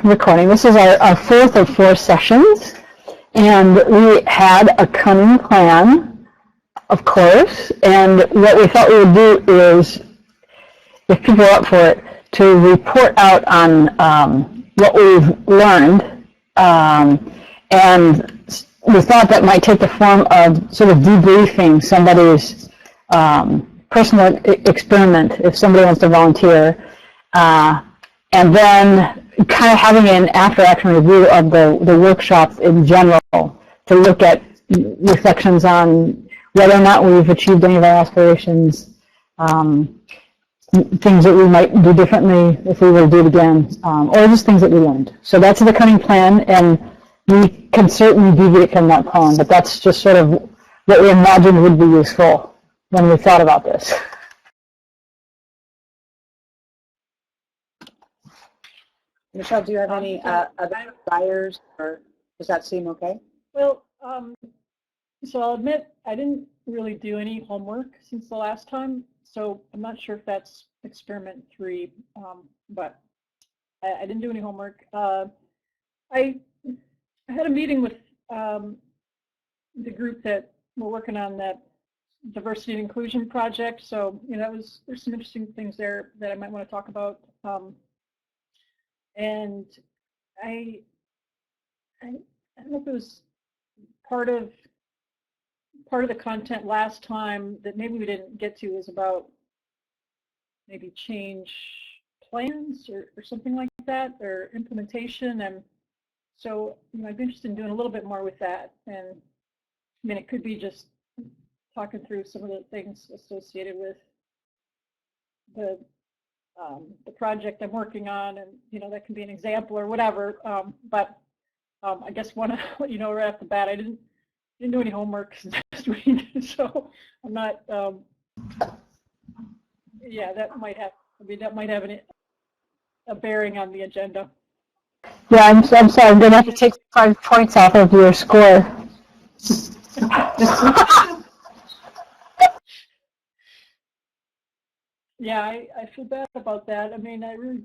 recording. This is our fourth of 4 sessions, and we had a cunning plan, of course, and what we thought we would do is, if people are up for it, to report out on what we've learned, and we thought that might take the form of sort of debriefing somebody's personal experiment, if somebody wants to volunteer, and then kind of having an after-action review of the workshop in general to look at reflections on whether or not we've achieved any of our aspirations, things that we might do differently if we were to do it again, or just things that we learned. So that's the cunning plan, and we can certainly deviate from that plan, but that's just sort of what we imagined would be useful when we thought about this. Michelle, do you have any other desires, or does that seem okay? Well, so I'll admit I didn't really do any homework since the last time, so I'm not sure if that's experiment 3, but I didn't do any homework. I had a meeting with the group that we're working on that diversity and inclusion project, so there's some interesting things there that I might want to talk about. And I don't know if it was part of the content last time that maybe we didn't get to was about maybe change plans or something like that, or implementation. And so I'd be interested in doing a little bit more with that. And I mean, it could be just talking through some of the things associated with the project I'm working on, and that can be an example or whatever. But I guess want to let you know right off the bat, I didn't do any homework last week, so I'm not. Yeah, that might have. That might have a bearing on the agenda. Yeah, I'm sorry. I'm going to have to take 5 points off of your score. Yeah, I feel bad about that. I mean, I really,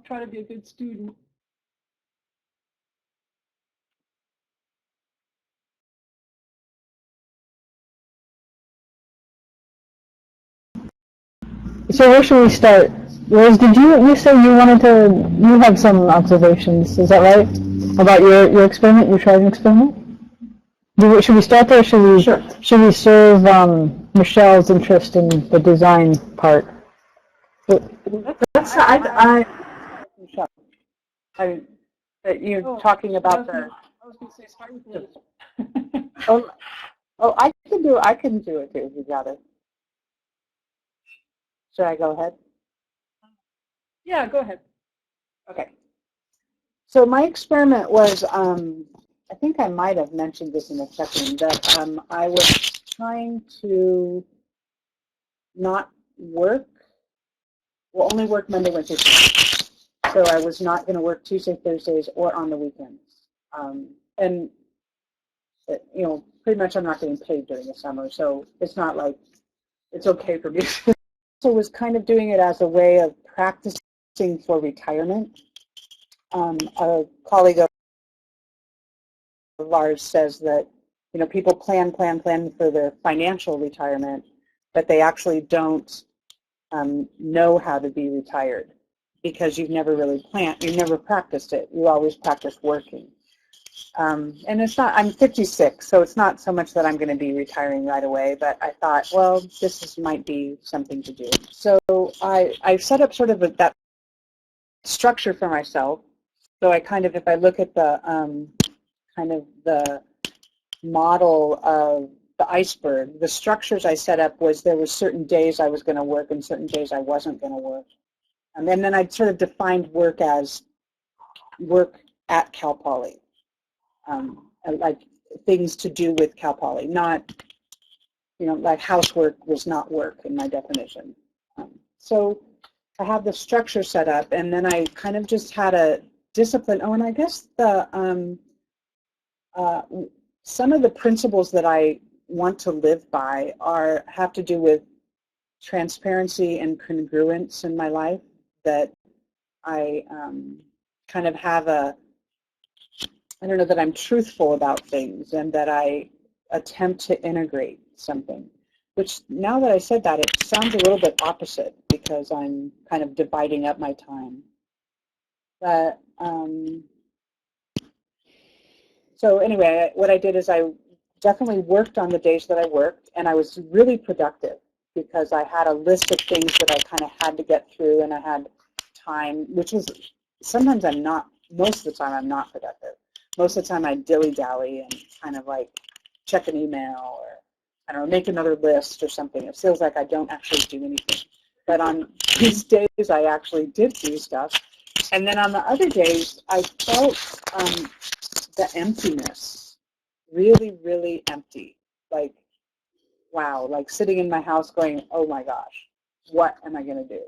try to be a good student. So where should we start? Rose, did you say you have some observations, is that right? About your experiment, your trying experiment? Should we start there, or should we serve Michelle's interest in the design part? That's you're talking about the. I was going to say start with Liz. I can do it too if you got it. Should I go ahead? Yeah, go ahead. Okay. So my experiment was, I think I might have mentioned this in a second, that I was trying to not work, only work Monday, Wednesday, Friday. So I was not going to work Tuesday, Thursdays, or on the weekends. And, pretty much I'm not getting paid during the summer, so it's not like it's okay for me. So I was kind of doing it as a way of practicing for retirement. A colleague of ours says that, people plan for their financial retirement, but they actually don't know how to be retired because you've never really you've never practiced it. You always practice working. And it's not, I'm 56, so it's not so much that I'm going to be retiring right away, but I thought, well, might be something to do. So I set up sort of that structure for myself. So I kind of, if I look at the kind of the model of the iceberg, the structures I set up was there were certain days I was going to work and certain days I wasn't going to work. And then I sort of defined work as work at Cal Poly. Like things to do with Cal Poly, not, like housework was not work in my definition. So I have the structure set up, and then I kind of just had a discipline. Oh, and I guess the some of the principles that I want to live by have to do with transparency and congruence in my life that I kind of have a, I don't know, that I'm truthful about things and that I attempt to integrate something, which now that I said that, it sounds a little bit opposite because I'm kind of dividing up my time. But so anyway, what I did is I definitely worked on the days that I worked, and I was really productive because I had a list of things that I kind of had to get through, and I had time, which was, sometimes I'm not, most of the time I'm not productive. Most of the time I dilly-dally and kind of like check an email or, I don't know, make another list or something. It feels like I don't actually do anything. But on these days I actually did do stuff. And then on the other days I felt the emptiness, really, really empty. Like, wow, like sitting in my house going, oh my gosh, what am I going to do?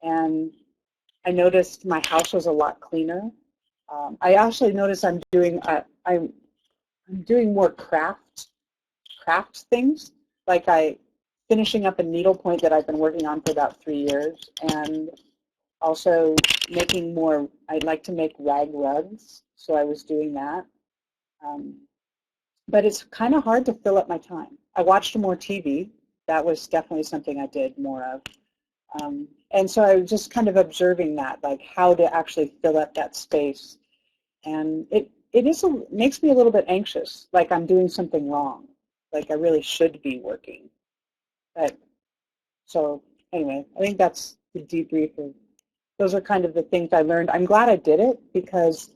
And I noticed my house was a lot cleaner. I actually noticed I'm doing more craft things. Like finishing up a needlepoint that I've been working on for about 3 years, and also making more. I'd like to make rag rugs, so I was doing that. But it's kind of hard to fill up my time. I watched more TV. That was definitely something I did more of. And so I was just kind of observing that, like how to actually fill up that space. And it makes me a little bit anxious, like I'm doing something wrong, like I really should be working. But so anyway, I think that's the debrief of, those are kind of the things I learned. I'm glad I did it because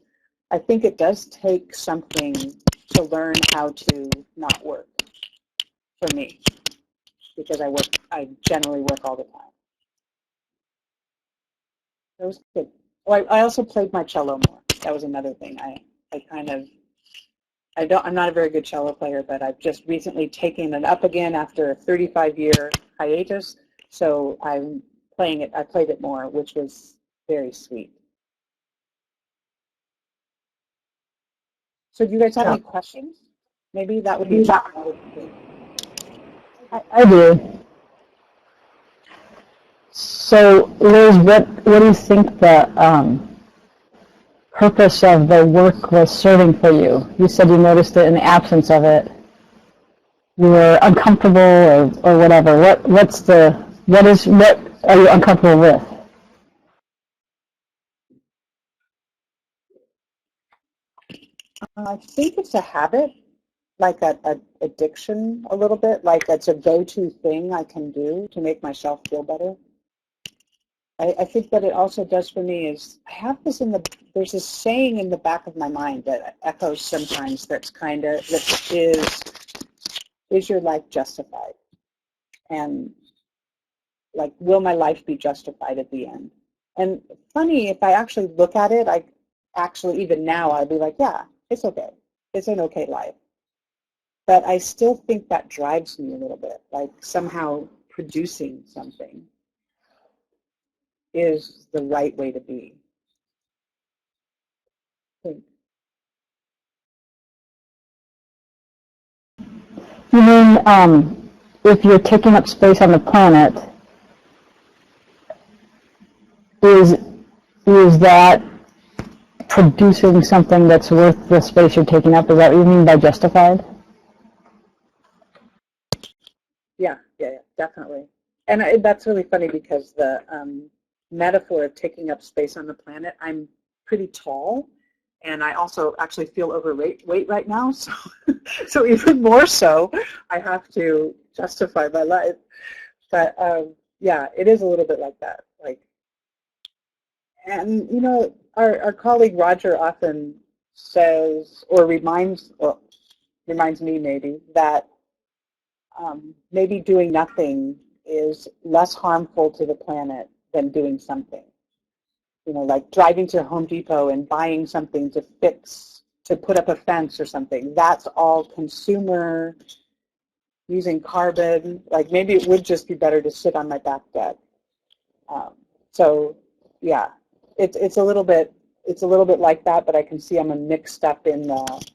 I think it does take something to learn how to not work for me, because I generally work all the time. That was good. Oh, I also played my cello more. That was another thing. I'm not a very good cello player, but I've just recently taken it up again after a 35-year hiatus. So I'm playing it. I played it more, which was very sweet. So do you guys have any questions? Maybe that would be I do. So, Liz, what do you think the purpose of the work was serving for you? You said you noticed it in the absence of it. You were uncomfortable or whatever. What are you uncomfortable with? I think it's a habit, like a addiction a little bit, like it's a go-to thing I can do to make myself feel better. I think what it also does for me is I have this there's this saying in the back of my mind that echoes sometimes that's is your life justified? And like, will my life be justified at the end? And funny, if I actually look at it, even now I'd be like, yeah, it's okay. It's an okay life. But I still think that drives me a little bit, like somehow producing something is the right way to be. You mean if you're taking up space on the planet, is that producing something that's worth the space you're taking up? Is that what you mean by justified? Yeah, definitely. And that's really funny because the metaphor of taking up space on the planet, I'm pretty tall, and I also actually feel overweight right now, so so even more so, I have to justify my life. But yeah, it is a little bit like that. Like, and you know, our colleague Roger often says, or reminds me maybe, that maybe doing nothing is less harmful to the planet than doing something. You know, like driving to Home Depot and buying something to put up a fence or something. That's all consumer, using carbon. Like, maybe it would just be better to sit on my back deck. So yeah, it's a little bit like that, but I can see I'm mixed up in the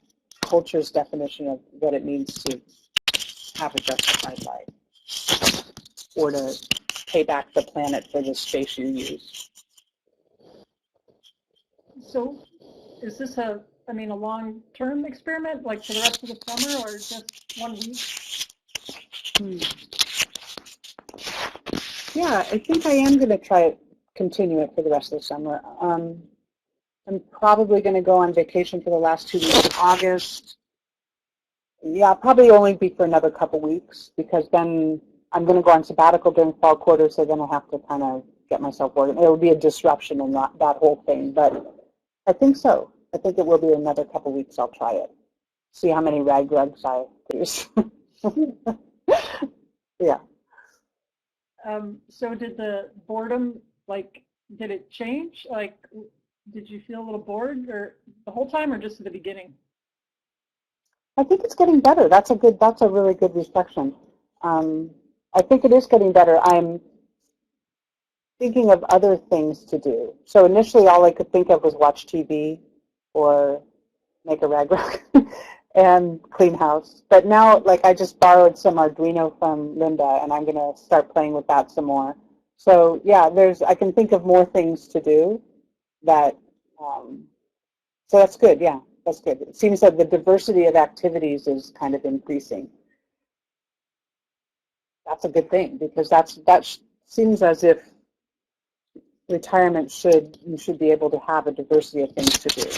culture's definition of what it means to have a justified life, or to pay back the planet for the space you use. So is this a long-term experiment, like for the rest of the summer, or just 1 week? Yeah, I think I am going to continue it for the rest of the summer. I'm probably going to go on vacation for the last 2 weeks of August. Yeah, probably only be for another couple weeks, because then I'm going to go on sabbatical during fall quarter, so then I have to kind of get myself working. It will be a disruption in that whole thing, but I think so. I think it will be another couple weeks. I'll try it. See how many rag rugs I produce. Yeah. So did the boredom, did it change? Did you feel a little bored or the whole time, or just at the beginning? I think it's getting better. That's a really good reflection. I think it is getting better. I'm thinking of other things to do. So initially all I could think of was watch TV or make a rag rug and clean house. But now, I just borrowed some Arduino from Linda, and I'm going to start playing with that some more. So yeah, I can think of more things to do that, so that's good. Yeah, that's good. It seems that the diversity of activities is kind of increasing. That's a good thing, because that seems as if retirement you should be able to have a diversity of things to do.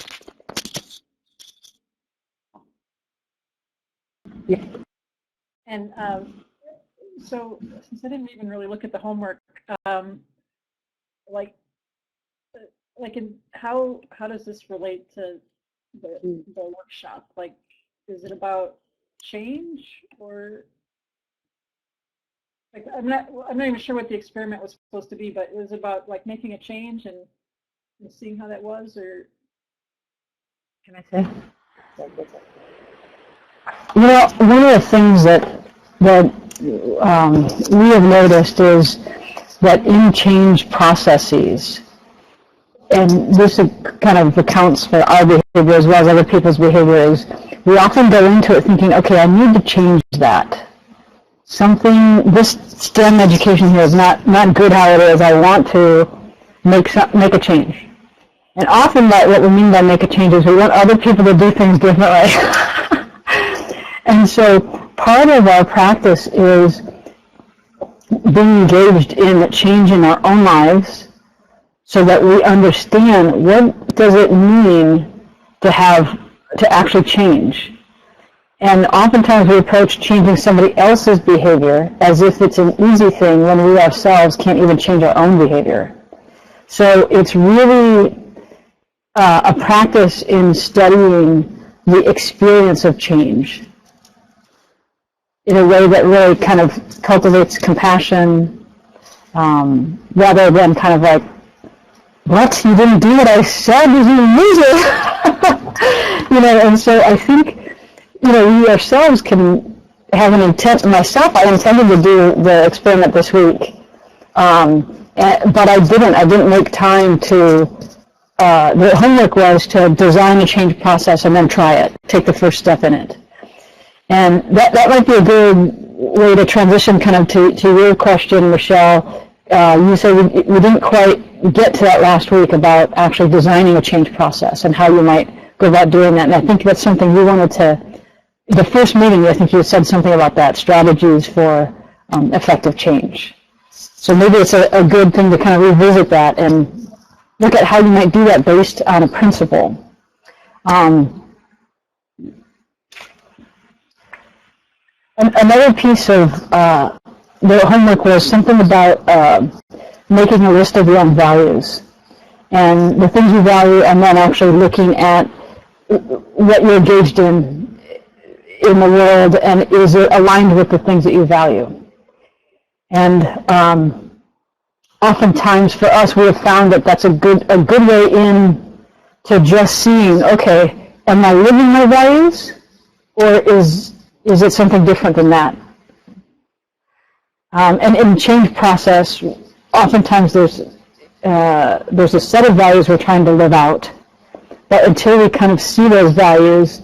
Yeah. And so since I didn't even really look at the homework, how does this relate to the workshop? Is it about change, or I'm not even sure what the experiment was supposed to be, but it was about making a change and seeing how that was, or Can I say? One of the things that we have noticed is that in change processes, and this kind of accounts for our behavior as well as other people's behaviors, we often go into it thinking, okay, I need to change that. This STEM education here is not good how it is. I want to make a change. And often what we mean by make a change is we want other people to do things differently. And so part of our practice is being engaged in change in our own lives, so that we understand what does it mean to actually change. And oftentimes we approach changing somebody else's behavior as if it's an easy thing, when we ourselves can't even change our own behavior. So it's really a practice in studying the experience of change in a way that really kind of cultivates compassion, rather than kind of what? You didn't do what I said, you loser! And so I think, we ourselves can have an intent. Myself, I intended to do the experiment this week, but I didn't make time to, the homework was to design a change process and then try it, take the first step in it. And that might be a good way to transition kind of to your question, Michelle. You said we didn't quite get to that last week about actually designing a change process and how you might go about doing that. And I think that's something you wanted to, the first meeting, I think you said something about that, strategies for effective change. So maybe it's a good thing to kind of revisit that and look at how you might do that based on a principle. Another piece of the homework was something about making a list of your own values and the things you value, and then actually looking at what you're engaged in the world, and is it aligned with the things that you value. And oftentimes for us, we have found that that's a good way in to just seeing, okay, am I living my values, or is it something different than that? And in change process, oftentimes there's a set of values we're trying to live out, but until we kind of see those values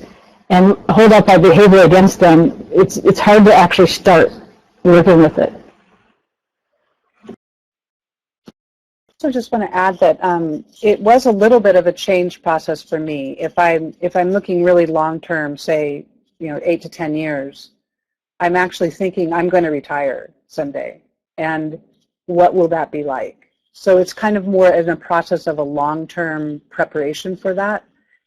and hold up our behavior against them, it's hard to actually start working with it. also just want to add that it was a little bit of a change process for me. If I'm looking really long term, say 8 to 10 years, I'm actually thinking I'm going to retire someday, and what will that be like? So it's kind of more in a process of a long-term preparation for that.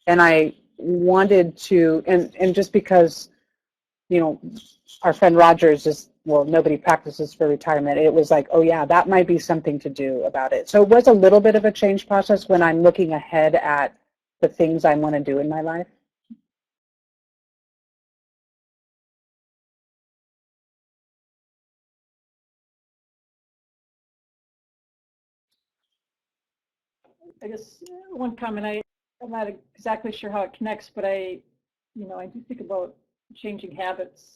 And I wanted to, and just because, our friend Rogers is, well, nobody practices for retirement, it was like, oh yeah, that might be something to do about it. So it was a little bit of a change process when I'm looking ahead at the things I want to do in my life. I guess one comment, I'm not exactly sure how it connects, but I do think about changing habits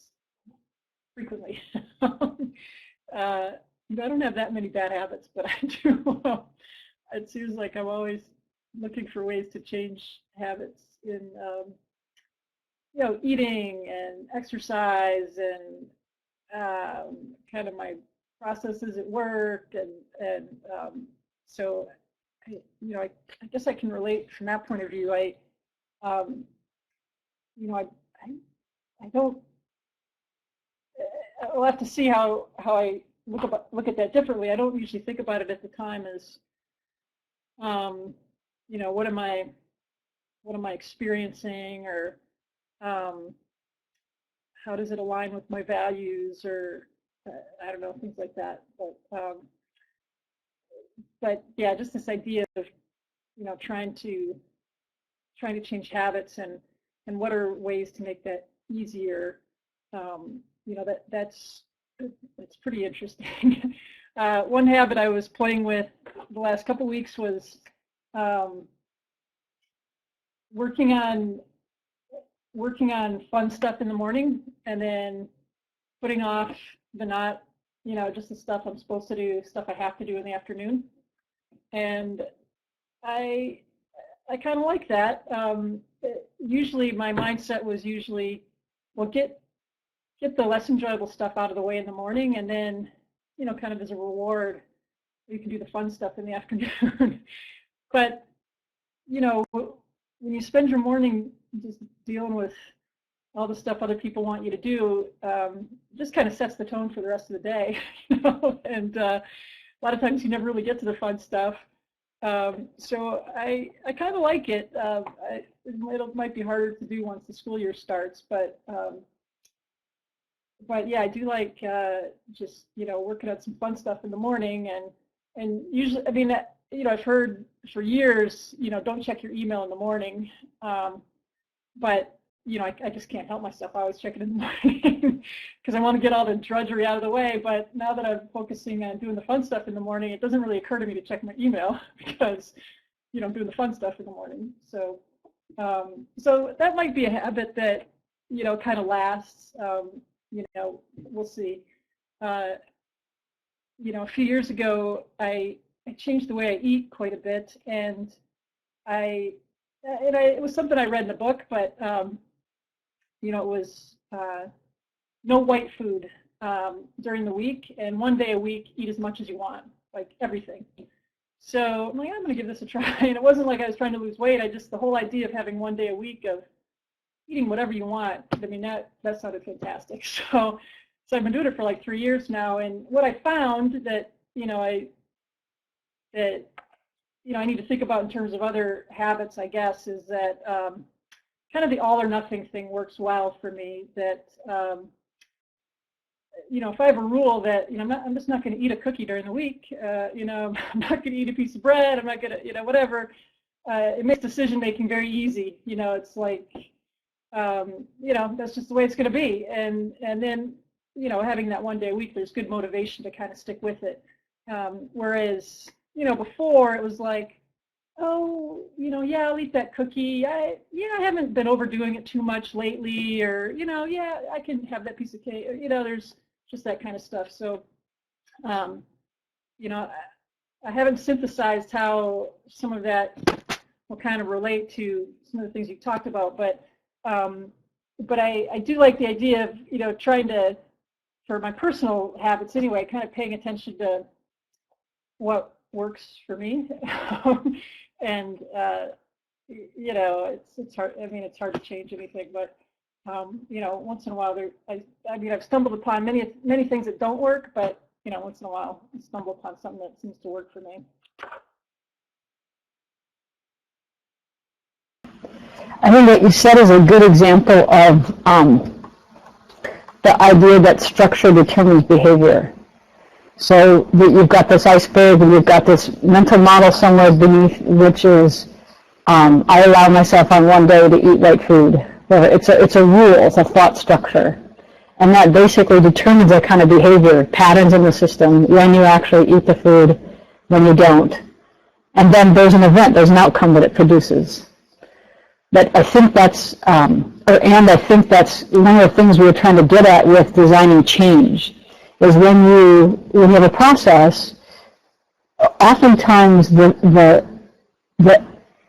frequently. I don't have that many bad habits, but I do. It seems like I'm always looking for ways to change habits in, eating and exercise and kind of my processes at work, and so I guess I can relate from that point of view. I don't. I'll have to see how I look at that differently. I don't usually think about it at the time as, what am I experiencing, or how does it align with my values, or I don't know, things like that. But yeah, just this idea of trying to change habits, and what are ways to make that easier. That's pretty interesting. One habit I was playing with the last couple weeks was working on fun stuff in the morning, and then putting off just the stuff I'm supposed to do, stuff I have to do in the afternoon. And I kind of like that. Usually my mindset was well, get the less enjoyable stuff out of the way in the morning, and then, kind of as a reward, you can do the fun stuff in the afternoon. But, when you spend your morning just dealing with all the stuff other people want you to do, just kind of sets the tone for the rest of the day, and a lot of times you never really get to the fun stuff. So I kind of like it. It might be harder to do once the school year starts, but yeah, I do like just working on some fun stuff in the morning, and usually, I mean, I've heard for years, don't check your email in the morning, but I just can't help myself. I always check it in the morning because I want to get all the drudgery out of the way. But now that I'm focusing on doing the fun stuff in the morning, it doesn't really occur to me to check my email because I'm doing the fun stuff in the morning. So so that might be a habit that kind of lasts. We'll see. A few years ago, I changed the way I eat quite a bit, and it was something I read in a book, but it was no white food during the week, and one day a week, eat as much as you want, like everything. So I'm like, I'm going to give this a try. And it wasn't like I was trying to lose weight. The whole idea of having one day a week of eating whatever you want, I mean, that sounded fantastic. So I've been doing it for like 3 years now, and what I found that I need to think about in terms of other habits, I guess, is that kind of the all or nothing thing works well for me. That if I have a rule that I'm just not going to eat a cookie during the week, I'm not going to eat a piece of bread, I'm not going to whatever. It makes decision making very easy. It's like that's just the way it's going to be, and then having that one day a week, there's good motivation to kind of stick with it. Whereas before it was like, oh, yeah, I'll eat that cookie. I haven't been overdoing it too much lately, or yeah, I can have that piece of cake. There's just that kind of stuff. So, I haven't synthesized how some of that will kind of relate to some of the things you talked about, but I do like the idea of trying to, for my personal habits anyway, kind of paying attention to what works for me. And you know, it's hard. I mean, it's hard to change anything, but you know, once in a while, I mean, I've stumbled upon many things that don't work, but you know, once in a while, I stumble upon something that seems to work for me. I think what you said is a good example of the idea that structure determines behavior. So you've got this iceberg and you've got this mental model somewhere beneath, which is I allow myself on one day to eat right food. It's a rule, it's a thought structure. And that basically determines a kind of behavior, patterns in the system, when you actually eat the food, when you don't. And then there's an event, there's an outcome that it produces. But I think that's, I think that's one of the things we were trying to get at with designing change, is when you have a process, oftentimes the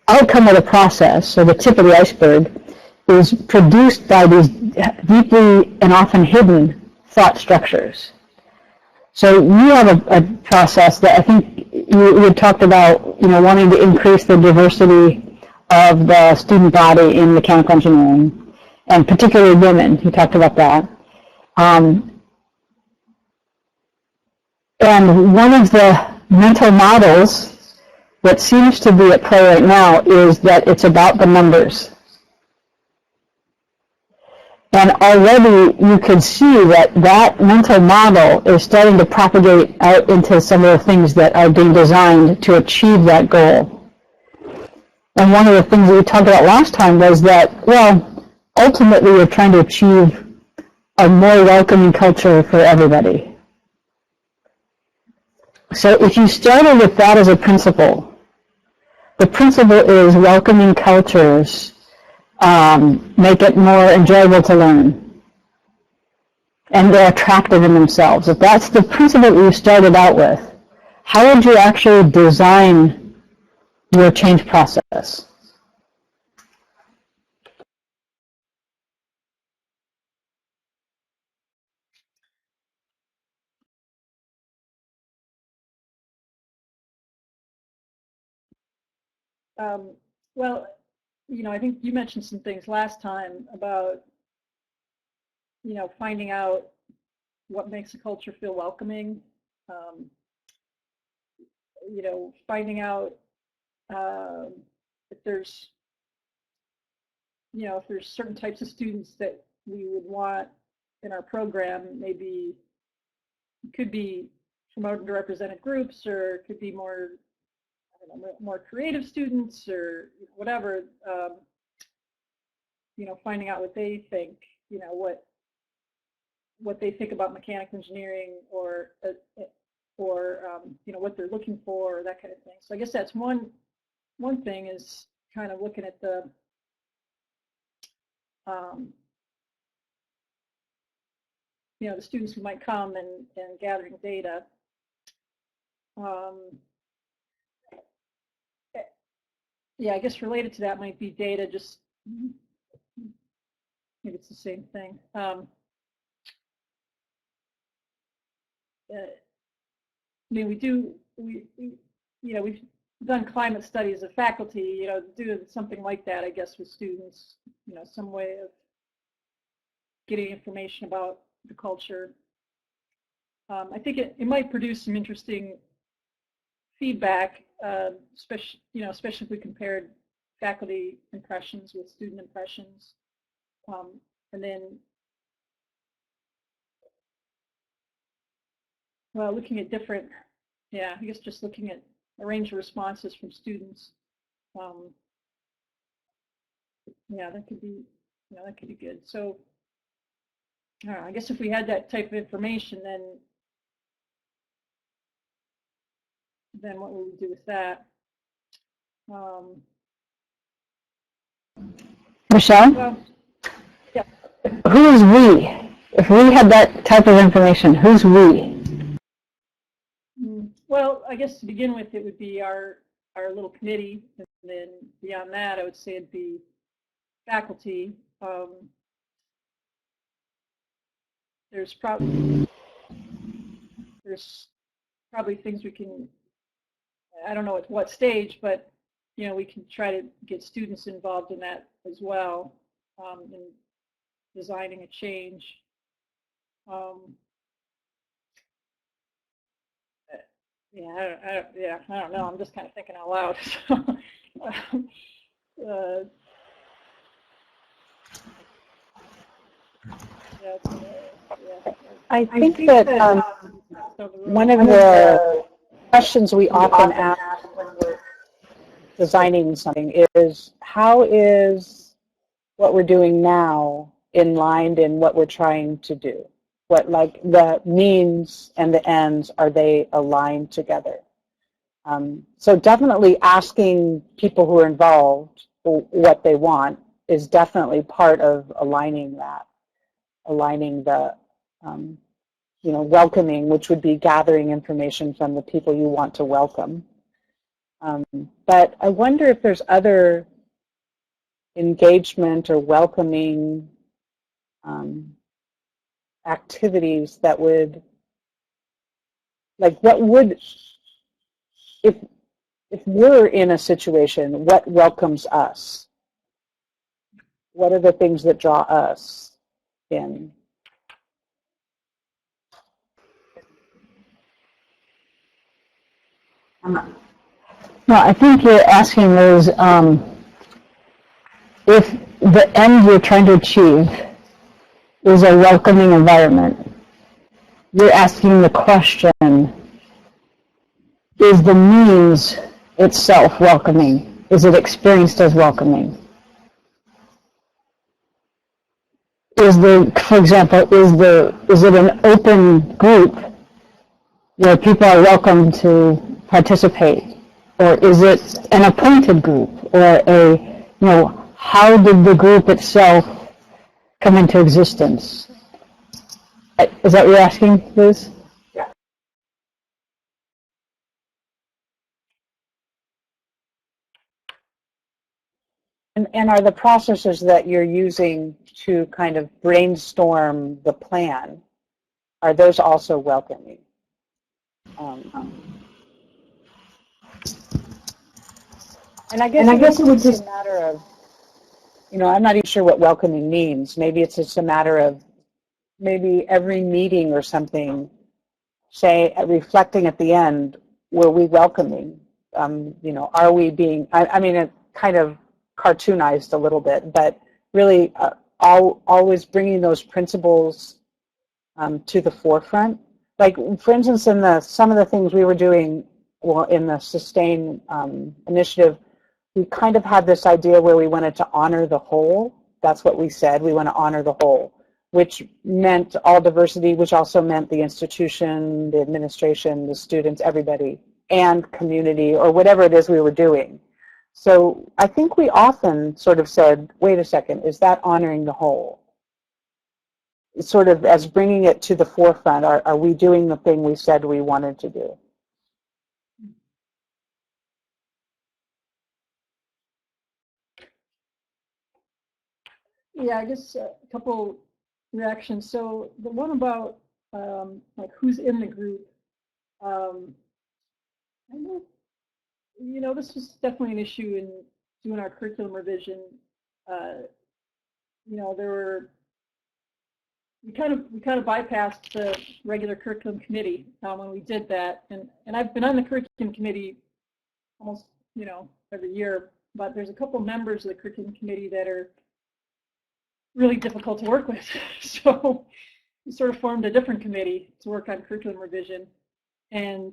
outcome of the process, so the tip of the iceberg, is produced by these deeply and often hidden thought structures. So you have a process that I think you had talked about, you know, wanting to increase the diversity of the student body in mechanical engineering, and particularly women. You talked about that. And one of the mental models that seems to be at play right now is that it's about the numbers. And already you can see that mental model is starting to propagate out into some of the things that are being designed to achieve that goal. And one of the things that we talked about last time was that, well, ultimately we're trying to achieve a more welcoming culture for everybody. So if you started with that as a principle, the principle is welcoming cultures make it more enjoyable to learn, and they're attractive in themselves. If that's the principle that you started out with, how would you actually design your change process? Well, you know, I think you mentioned some things last time about, you know, finding out what makes a culture feel welcoming. You know, finding out if there's, you know, if there's certain types of students that we would want in our program, maybe it could be from underrepresented groups, or it could be more, I don't know, more creative students or whatever. You know, finding out what they think, you know, what they think about mechanical engineering, or you know, what they're looking for, or that kind of thing. So I guess that's one thing, is kind of looking at the you know, the students who might come and gathering data. Yeah, I guess related to that might be data, just maybe it's the same thing. I mean, we you know, we've done climate studies of faculty, you know, doing something like that, I guess, with students, you know, some way of getting information about the culture. I think it might produce some interesting feedback, especially, you know, especially if we compared faculty impressions with student impressions, and then, well, looking at different, yeah, I guess just looking at a range of responses from students. Yeah, that could be, you know, that could be good. So, I guess if we had that type of information, then what would we do with that? Michelle? Well, yeah. Who is we? If we had that type of information, who's we? Well, I guess to begin with, it would be our little committee, and then beyond that, I would say it'd be faculty. There's probably things we can I don't know at what stage, but we can try to get students involved in that as well, in designing a change. I don't know. I'm just kind of thinking out loud. I think that one of the questions we often ask when we're designing something is, how is what we're doing now in line in what we're trying to do? What, like, the means and the ends, are they aligned together? So definitely asking people who are involved what they want is definitely part of aligning that, aligning the, welcoming, which would be gathering information from the people you want to welcome. But I wonder if there's other engagement or welcoming activities that would, like, what would, if we're in a situation, what welcomes us? What are the things that draw us in? No, I think you're asking is if the end you're trying to achieve is a welcoming environment. You're asking the question, is the means itself welcoming? Is it experienced as welcoming? For example, is it an open group where people are welcome to participate? Or is it an appointed group? Or how did the group itself come into existence? Is that what you're asking, Liz? Yeah. And are the processes that you're using to kind of brainstorm the plan, are those also welcoming? And I guess it would just a matter of, I'm not even sure what welcoming means. Maybe it's just a matter of maybe every meeting or something, say, reflecting at the end, were we welcoming? Are we being, I mean, it kind of cartoonized a little bit, but really always bringing those principles to the forefront. Like, for instance, in some of the things we were doing, in the Sustain initiative, we kind of had this idea where we wanted to honor the whole. That's what we said. We want to honor the whole, which meant all diversity, which also meant the institution, the administration, the students, everybody, and community, or whatever it is we were doing. So I think we often sort of said, wait a second, is that honoring the whole? Sort of as bringing it to the forefront, are we doing the thing we said we wanted to do? Yeah, I guess a couple reactions. So the one about like who's in the group, I know, this was definitely an issue in doing our curriculum revision. We kind of bypassed the regular curriculum committee when we did that, and I've been on the curriculum committee almost every year, but there's a couple members of the curriculum committee that are really difficult to work with. So we sort of formed a different committee to work on curriculum revision. And,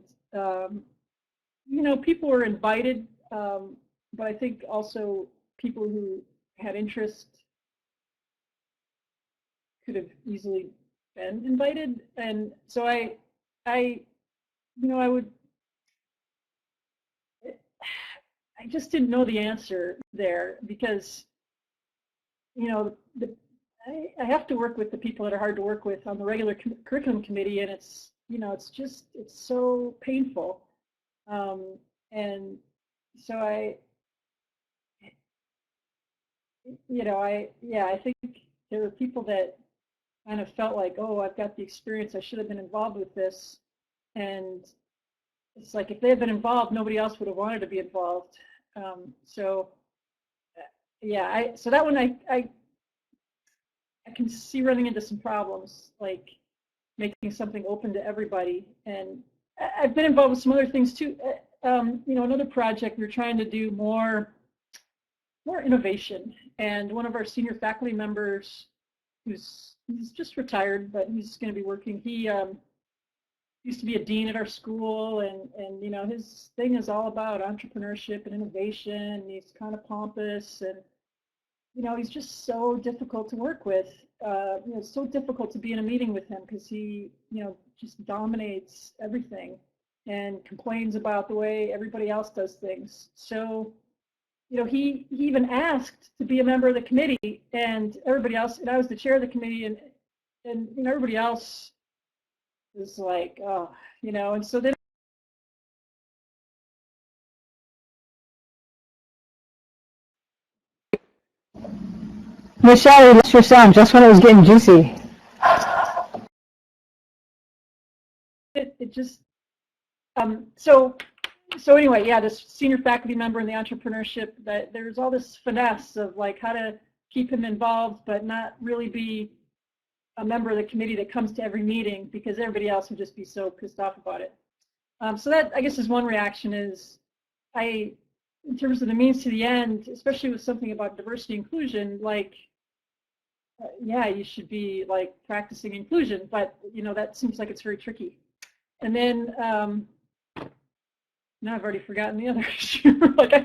people were invited, but I think also people who had interest could have easily been invited. And so I just didn't know the answer there, because I have to work with the people that are hard to work with on the regular curriculum committee, and it's so painful, and so I think there were people that kind of felt like, oh, I've got the experience, I should have been involved with this, and it's like if they had been involved, nobody else would have wanted to be involved. So yeah, so that one I can see running into some problems, like making something open to everybody. And I've been involved with some other things too. Another project, we're trying to do more innovation. And one of our senior faculty members, he's just retired, but he's going to be working. He used to be a dean at our school, and his thing is all about entrepreneurship and innovation. He's kind of pompous, and he's just so difficult to work with. It's so difficult to be in a meeting with him because he just dominates everything and complains about the way everybody else does things. So he even asked to be a member of the committee, and everybody else, and I was the chair of the committee, and everybody else was like, oh, and so then Michelle, you lost your sound just when it was getting juicy. it just so anyway, yeah, this senior faculty member in the entrepreneurship, that there's all this finesse of like how to keep him involved but not really be a member of the committee that comes to every meeting, because everybody else would just be so pissed off about it. So that, I guess, is one reaction. Is in terms of the means to the end, especially with something about diversity inclusion, like yeah, you should be like practicing inclusion, but that seems like it's very tricky. And then now I've already forgotten the other issue. Like I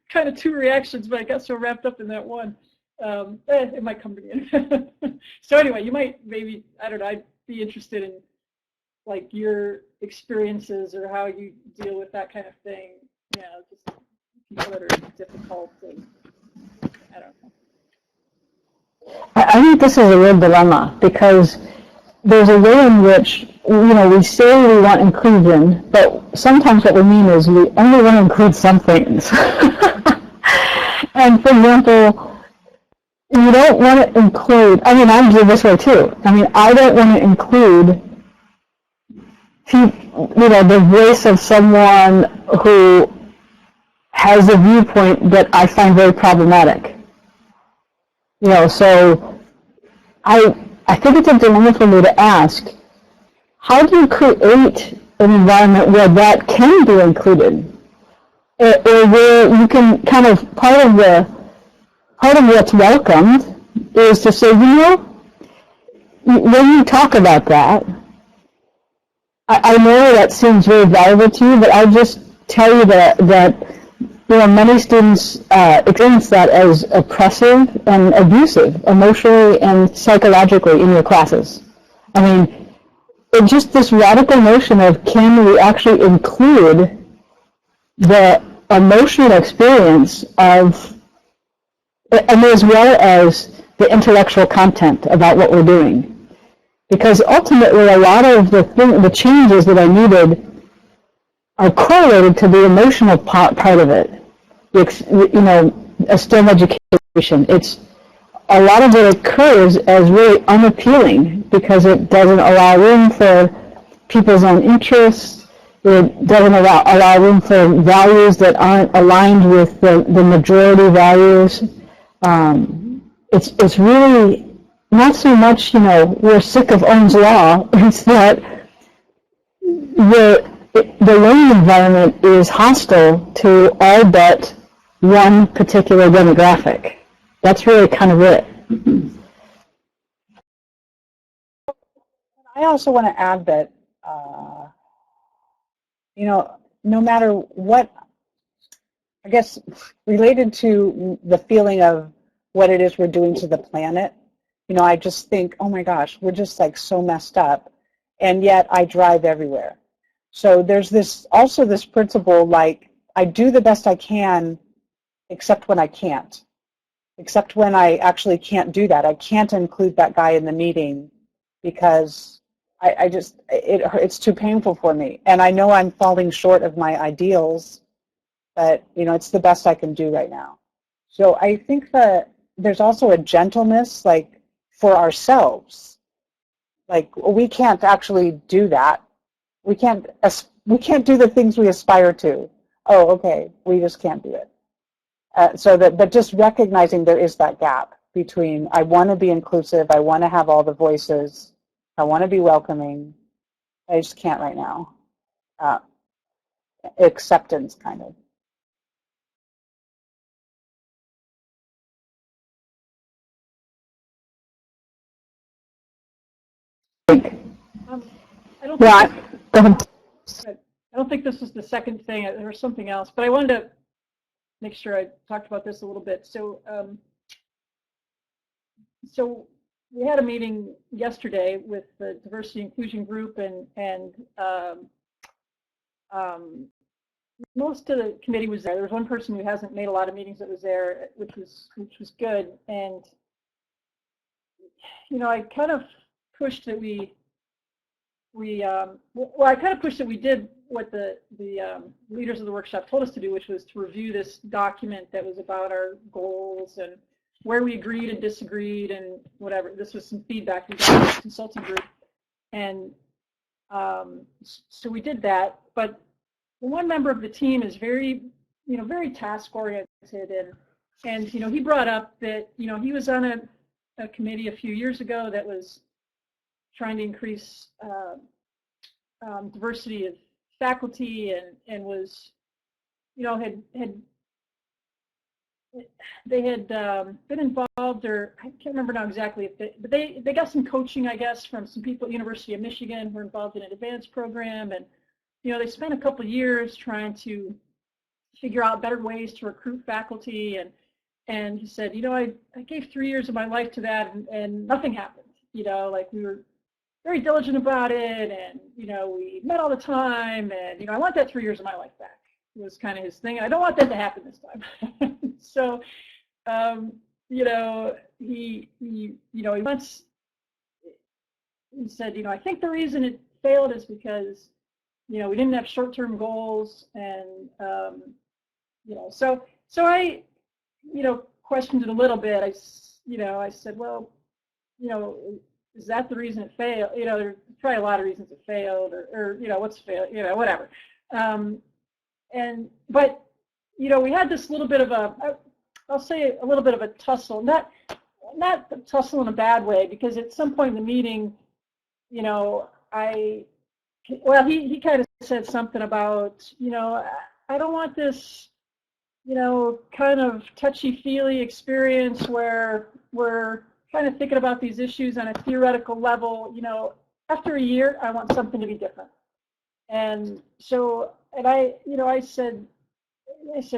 had two reactions, but I got so wrapped up in that one. It might come to me. So anyway, you might maybe, I don't know, I'd be interested in like your experiences or how you deal with that kind of thing. Just people that are difficult, and I don't know. I think this is a real dilemma, because there's a way in which we say we want inclusion, but sometimes what we mean is we only want to include some things. And for example, you don't want to include, I'm doing this way too. I don't want to include the voice of someone who has a viewpoint that I find very problematic. So I think it's a dilemma for me to ask, how do you create an environment where that can be included? Or where you can kind of, part of what's welcomed is to say, when you talk about that, I know that seems very valuable to you, but I'll just tell you that many students experience that as oppressive and abusive, emotionally and psychologically, in your classes. It's just this radical notion of, can we actually include the emotional experience of, and as well as the intellectual content about what we're doing. Because ultimately, a lot of the changes that are needed are correlated to the emotional part of it. A STEM education. It's a lot of it occurs as really unappealing because it doesn't allow room for people's own interests. It doesn't allow room for values that aren't aligned with the majority values. It's really not so much, we're sick of Ohm's law. It's that the learning environment is hostile to all but one particular demographic. That's really kind of it. I also want to add that, no matter what, I guess, related to the feeling of what it is we're doing to the planet, I just think, oh my gosh, we're just like so messed up, and yet I drive everywhere. So there's this principle, like, I do the best I can, except when I can't. Except when I actually can't do that. I can't include that guy in the meeting because it's too painful for me. And I know I'm falling short of my ideals, but it's the best I can do right now. So I think that there's also a gentleness, like, for ourselves. Like, we can't actually do that. We can't we can't do the things we aspire to. Oh, okay, we just can't do it. But just recognizing there is that gap between I want to be inclusive, I want to have all the voices, I want to be welcoming, I just can't right now. Acceptance, kind of. I don't Yeah, think go ahead. I don't think this was the second thing. There was something else, but I wanted to make sure I talked about this a little bit. So, so we had a meeting yesterday with the diversity inclusion group, and most of the committee was there. There was one person who hasn't made a lot of meetings that was there, which was good. And you know, I kind of pushed that I kind of pushed that we did what the leaders of the workshop told us to do, which was to review this document that was about our goals and where we agreed and disagreed and whatever. This was some feedback we got from the consulting group, and so we did that. But one member of the team is very, very task oriented, and he brought up that he was on a committee a few years ago that was trying to increase diversity of faculty, and was, they had been involved, or I can't remember now exactly, but they got some coaching, I guess, from some people at University of Michigan who were involved in an advanced program, and they spent a couple of years trying to figure out better ways to recruit faculty, and he said, I gave 3 years of my life to that, and nothing happened. Like, we were very diligent about it, and we met all the time, and I want that 3 years of my life back. It was kind of his thing. I don't want that to happen this time. So, he once, he said, I think the reason it failed is because we didn't have short-term goals, and so I questioned it a little bit. I said, well, is that the reason it failed? There's probably a lot of reasons it failed, or what's failed, whatever. But we had this little bit of I'll say a little bit of a tussle, not a tussle in a bad way, because at some point in the meeting, he kind of said something about, I don't want this, kind of touchy-feely experience where we're kind of thinking about these issues on a theoretical level. After a year, I want something to be different. And so, and I said,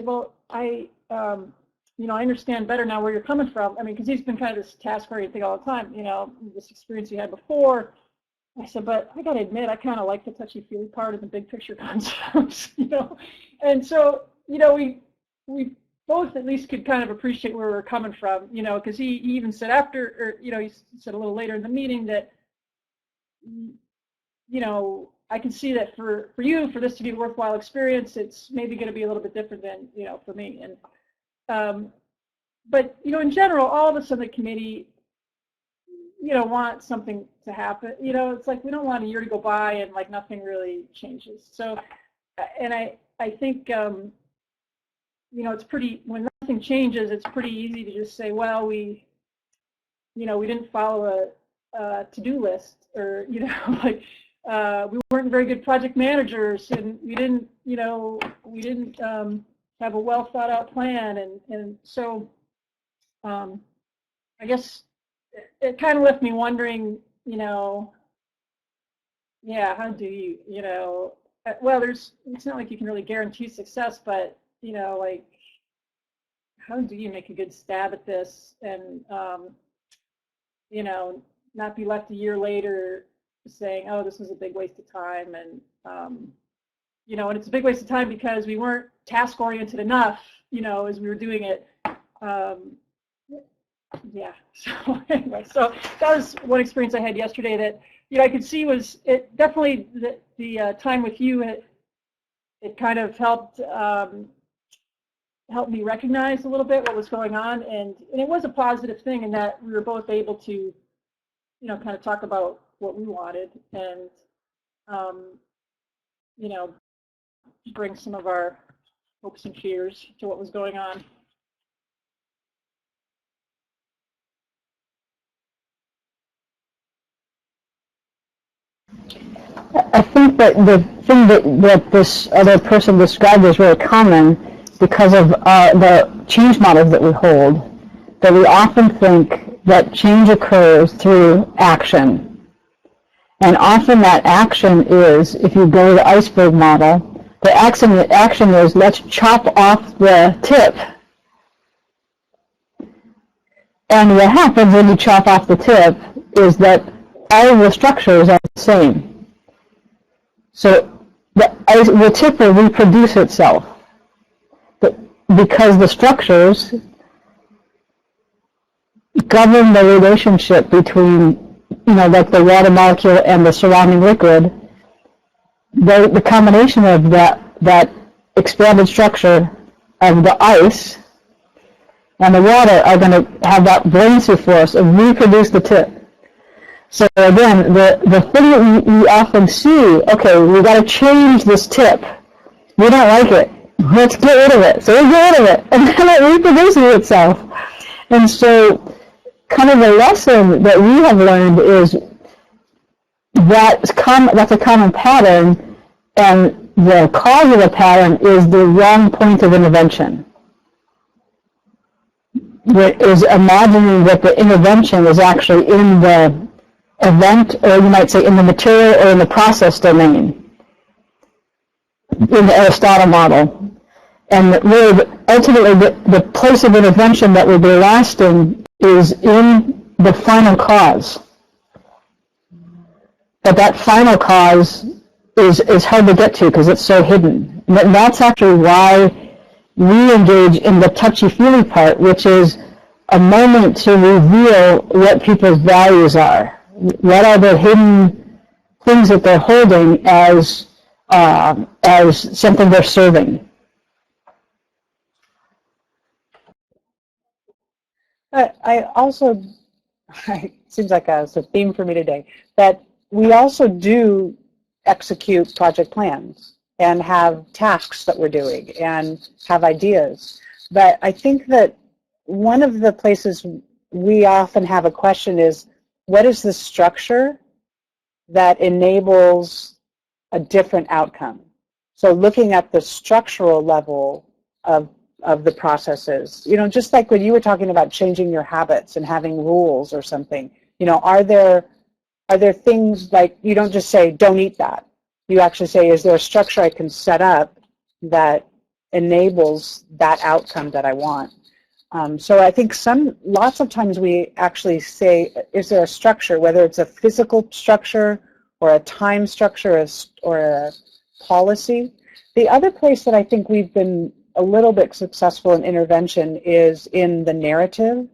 well, I understand better now where you're coming from. I mean, because he's been kind of this task-oriented thing all the time, this experience he had before. I said, but I got to admit, I kind of like the touchy-feely part of the big picture concepts, And so, we both at least could kind of appreciate where we're coming from, because he even said after, or, he said a little later in the meeting that, I can see that for you, for this to be a worthwhile experience, it's maybe going to be a little bit different than, for me. And, but, in general, all of us on the committee, want something to happen. It's like we don't want a year to go by and like nothing really changes. So, and I think, it's pretty, when nothing changes, it's pretty easy to just say, well, we didn't follow a to-do list, or, like, we weren't very good project managers, and we didn't have a well thought out plan. And so, I guess it kind of left me wondering, how do you, well, it's not like you can really guarantee success, but, like, how do you make a good stab at this and, not be left a year later saying, oh, this was a big waste of time, and, and it's a big waste of time because we weren't task-oriented enough, as we were doing it. Yeah, so anyway, so that was one experience I had yesterday that, I could see was, it definitely, the time with you, it kind of helped me recognize a little bit what was going on, and it was a positive thing in that we were both able to, kind of talk about what we wanted, and, bring some of our hopes and fears to what was going on. I think that the thing that this other person described is really common because of the change models that we hold, that we often think that change occurs through action. And often that action is, if you go to the iceberg model, the action is let's chop off the tip. And what happens when you chop off the tip is that all of the structures are the same. So the tip will reproduce itself because the structures govern the relationship between, like the water molecule and the surrounding liquid. The combination of that expanded structure of the ice and the water are going to have that buoyancy force and reproduce the tip. So again, the thing that we often see, okay, we got to change this tip. We don't like it. Let's get rid of it. So we get rid of it, and then it reproduces itself. And so, kind of the lesson that we have learned is that's a common pattern, and the cause of the pattern is the wrong point of intervention. It is imagining that the intervention is actually in the event, or you might say in the material or in the process domain, in the Aristotle model. And really, ultimately, the place of intervention that will be lasting is in the final cause. But that final cause is hard to get to because it's so hidden. And that's actually why we engage in the touchy-feely part, which is a moment to reveal what people's values are. What are the hidden things that they're holding as something they're serving? I also, it seems like it's a theme for me today, that we also do execute project plans and have tasks that we're doing and have ideas. But I think that one of the places we often have a question is, what is the structure that enables a different outcome? So looking at the structural level of the processes, just like when you were talking about changing your habits and having rules or something, are there things like, you don't just say, don't eat that. You actually say, is there a structure I can set up that enables that outcome that I want? So I think lots of times we actually say, is there a structure, whether it's a physical structure or a time structure or a policy. The other place that I think we've been a little bit successful in intervention is in the narrative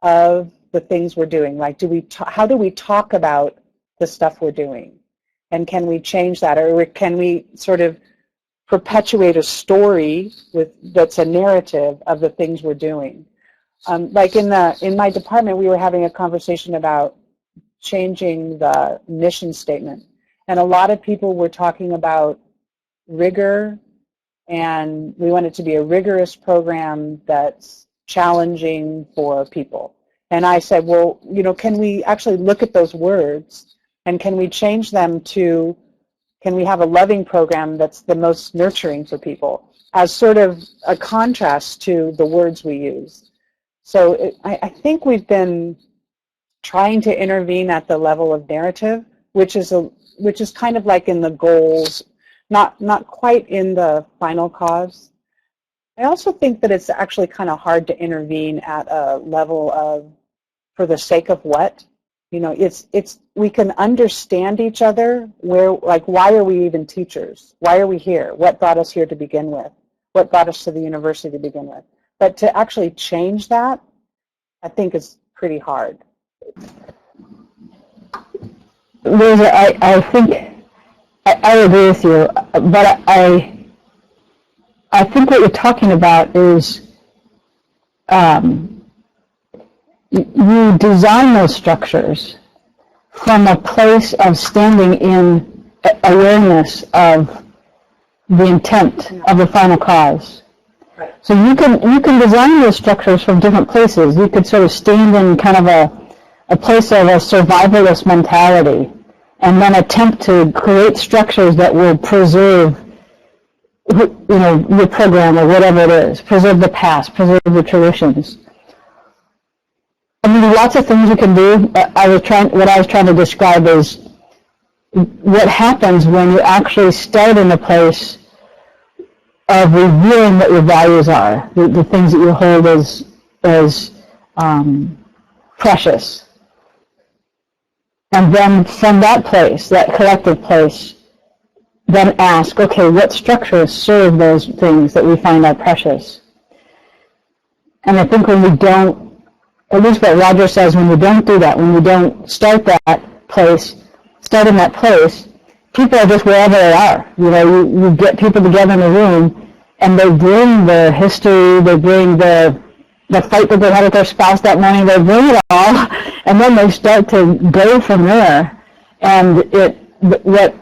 of the things we're doing. Like, how do we talk about the stuff we're doing? And can we change that? Or can we sort of perpetuate a story that's a narrative of the things we're doing? Like in my department, we were having a conversation about changing the mission statement. And a lot of people were talking about rigor, and we want it to be a rigorous program that's challenging for people. And I said, well, can we actually look at those words, and can we change them to, can we have a loving program that's the most nurturing for people, as sort of a contrast to the words we use? So I think we've been trying to intervene at the level of narrative, which is kind of like in the goals, not quite in the final cause. I also think that it's actually kind of hard to intervene at a level of for the sake of what. We can understand each other, why are we even teachers? Why are we here? What brought us here to begin with? What brought us to the university to begin with? But to actually change that, I think is pretty hard. Lisa, I think I agree with you, but I think what you're talking about is you design those structures from a place of standing in awareness of the intent of the final cause. Right. So you can design those structures from different places. You could sort of stand in kind of a place of a survivalist mentality and then attempt to create structures that will preserve, your program or whatever it is, preserve the past, preserve the traditions. I mean, lots of things you can do. What I was trying to describe is what happens when you actually start in a place of revealing what your values are, the things that you hold as precious. And then from that place, that collective place, then ask, okay, what structures serve those things that we find are precious? And I think when we don't, at least what Roger says, when we don't do that, when we don't start in that place, people are just wherever they are. You get people together in a room, and they bring their history, they bring the fight that they had with their spouse that morning, they bring it all, and then they start to go from there. And what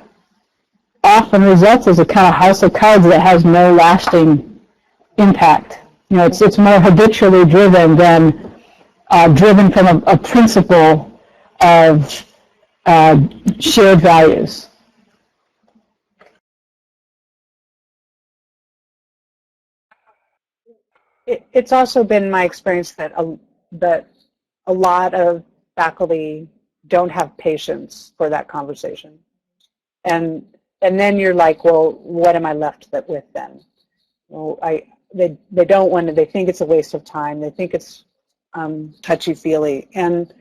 often results is a kind of house of cards that has no lasting impact. It's more habitually driven than driven from a principle of shared values. It's also been my experience that a lot of faculty don't have patience for that conversation, and then you're like, well, what am I left with then? Well, they don't want to. They think it's a waste of time. They think it's touchy-feely, and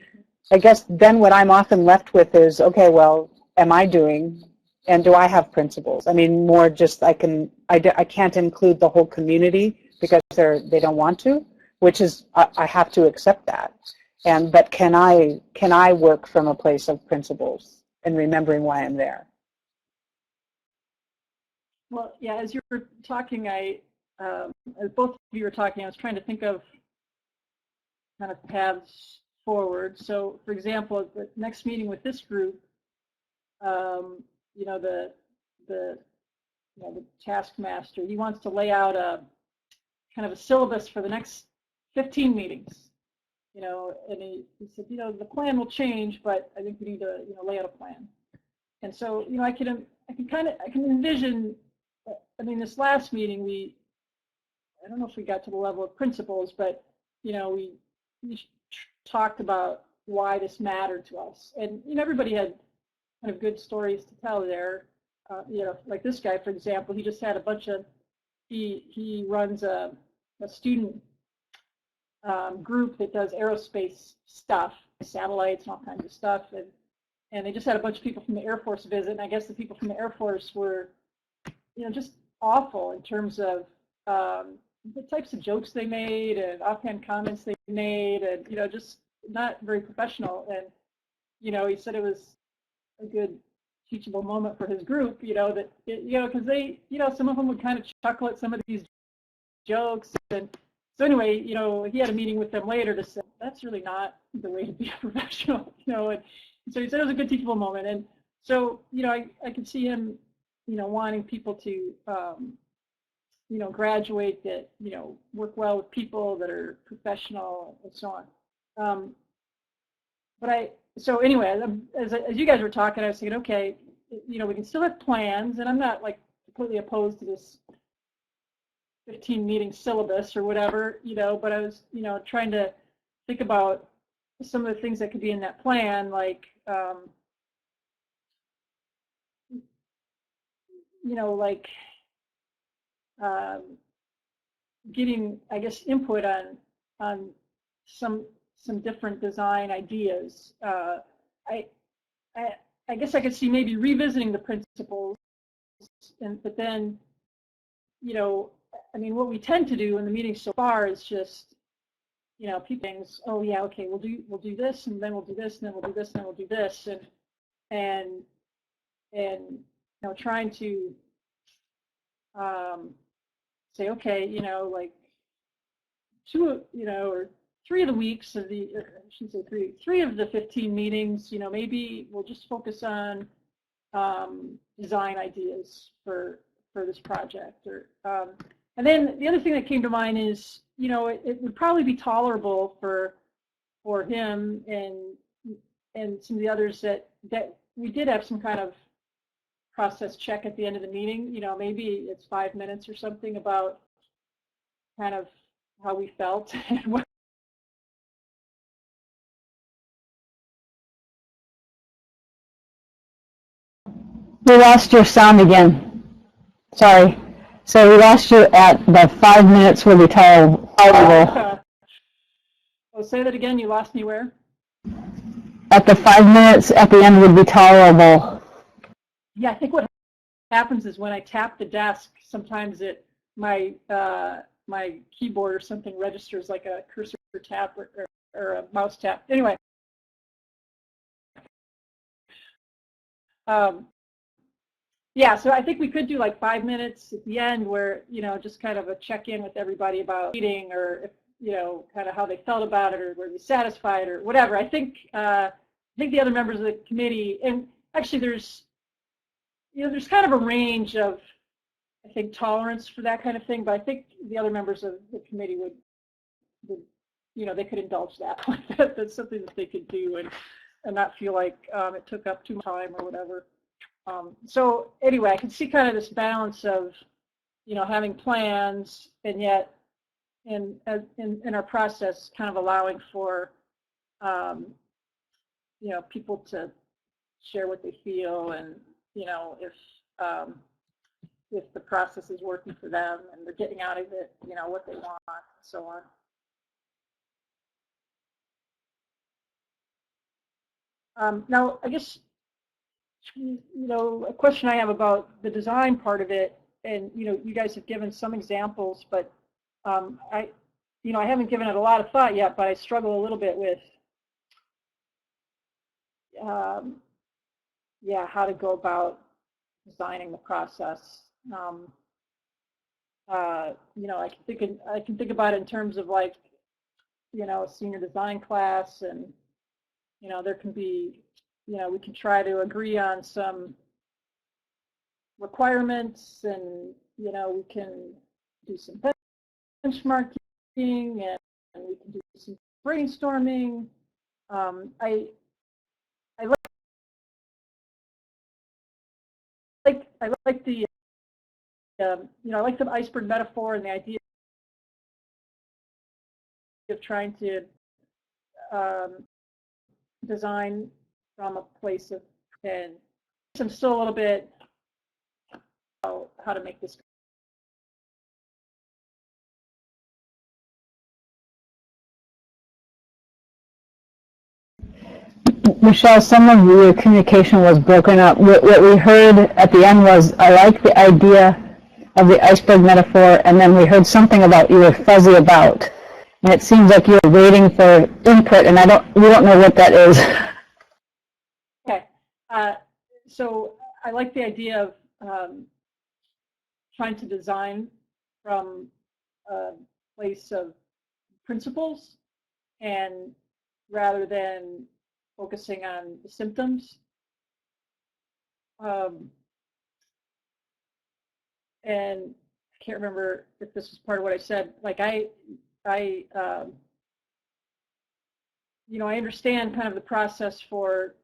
I guess then what I'm often left with is, okay, well, am I doing, and do I have principles? I mean, more just I can't include the whole community because they don't want to, which is I have to accept that. But can I work from a place of principles and remembering why I'm there? Well, yeah, as you were talking, as both of you were talking, I was trying to think of kind of paths forward. So, for example, at the next meeting with this group, the taskmaster, he wants to lay out a kind of a syllabus for the next 15 meetings. And he said, the plan will change, but I think we need to, lay out a plan. And so, I can envision. I mean, this last meeting, I don't know if we got to the level of principles, but we talked about why this mattered to us, and everybody had kind of good stories to tell there. Like this guy, for example, he just had a bunch of. He runs a student group that does aerospace stuff, satellites and all kinds of stuff, and they just had a bunch of people from the Air Force visit, and I guess the people from the Air Force were, just awful in terms of the types of jokes they made and offhand comments they made, and just not very professional. And he said it was a good teachable moment for his group, that because they, some of them would kind of chuckle at some of these jokes. And so anyway, he had a meeting with them later to say that's really not the way to be a professional, And so he said it was a good teachable moment. And so I could see him wanting people to graduate that work well with people that are professional and so on. So anyway, as you guys were talking, I was thinking, okay, we can still have plans, and I'm not like completely opposed to this 15 meeting syllabus or whatever, but I was, trying to think about some of the things that could be in that plan, like, getting, I guess, input on some different design ideas. I guess I could see maybe revisiting the principles, but then, I mean, what we tend to do in the meetings so far is just, people things. Oh yeah, okay, we'll do this, and then we'll do this, and then we'll do this, and then we'll do this, and trying to say, okay, like or 3 of the weeks of the, I shouldn't say 3 of the 15 meetings, maybe we'll just focus on design ideas for for this project. Or and then the other thing that came to mind is, you know, it would probably be tolerable for him and some of the others that we did have some kind of process check at the end of the meeting. You know, maybe it's 5 minutes or something about kind of how we felt and what. We lost your sound again. Sorry. So we lost you at the 5 minutes will be tolerable. Oh, say that again. You lost me where? At the 5 minutes at the end would be tolerable. Yeah, I think what happens is when I tap the desk, sometimes my keyboard or something registers like a cursor tap or a mouse tap. Anyway. Yeah, so I think we could do like 5 minutes at the end where, you know, just kind of a check-in with everybody about meeting, or if, you know, kind of how they felt about it, or were they satisfied or whatever. I think the other members of the committee, and actually there's kind of a range of, I think, tolerance for that kind of thing, but I think the other members of the committee would you know, they could indulge that. That's something that they could do and not feel like it took up too much time or whatever. So anyway, I can see kind of this balance of, you know, having plans and yet in our process kind of allowing for, you know, people to share what they feel, and, you know, if the process is working for them and they're getting out of it, you know, what they want, and so on. Now, I guess, you know, a question I have about the design part of it, and, you know, you guys have given some examples, but I haven't given it a lot of thought yet, but I struggle a little bit with, yeah, how to go about designing the process. You know, I can think about it in terms of, like, you know, a senior design class, and, you know, there can be, you know, we can try to agree on some requirements, and, you know, we can do some benchmarking, and we can do some brainstorming. I like the you know, I like the iceberg metaphor and the idea of trying to design from a place of, and I'm still a little bit how to make this. Michelle, some of your communication was broken up. What we heard at the end was, I like the idea of the iceberg metaphor, and then we heard something about you were fuzzy about. And it seems like you're waiting for input, and we don't know what that is. Okay, so I like the idea of trying to design from a place of principles, and rather than focusing on the symptoms. And I can't remember if this was part of what I said. Like you know, I understand kind of the process for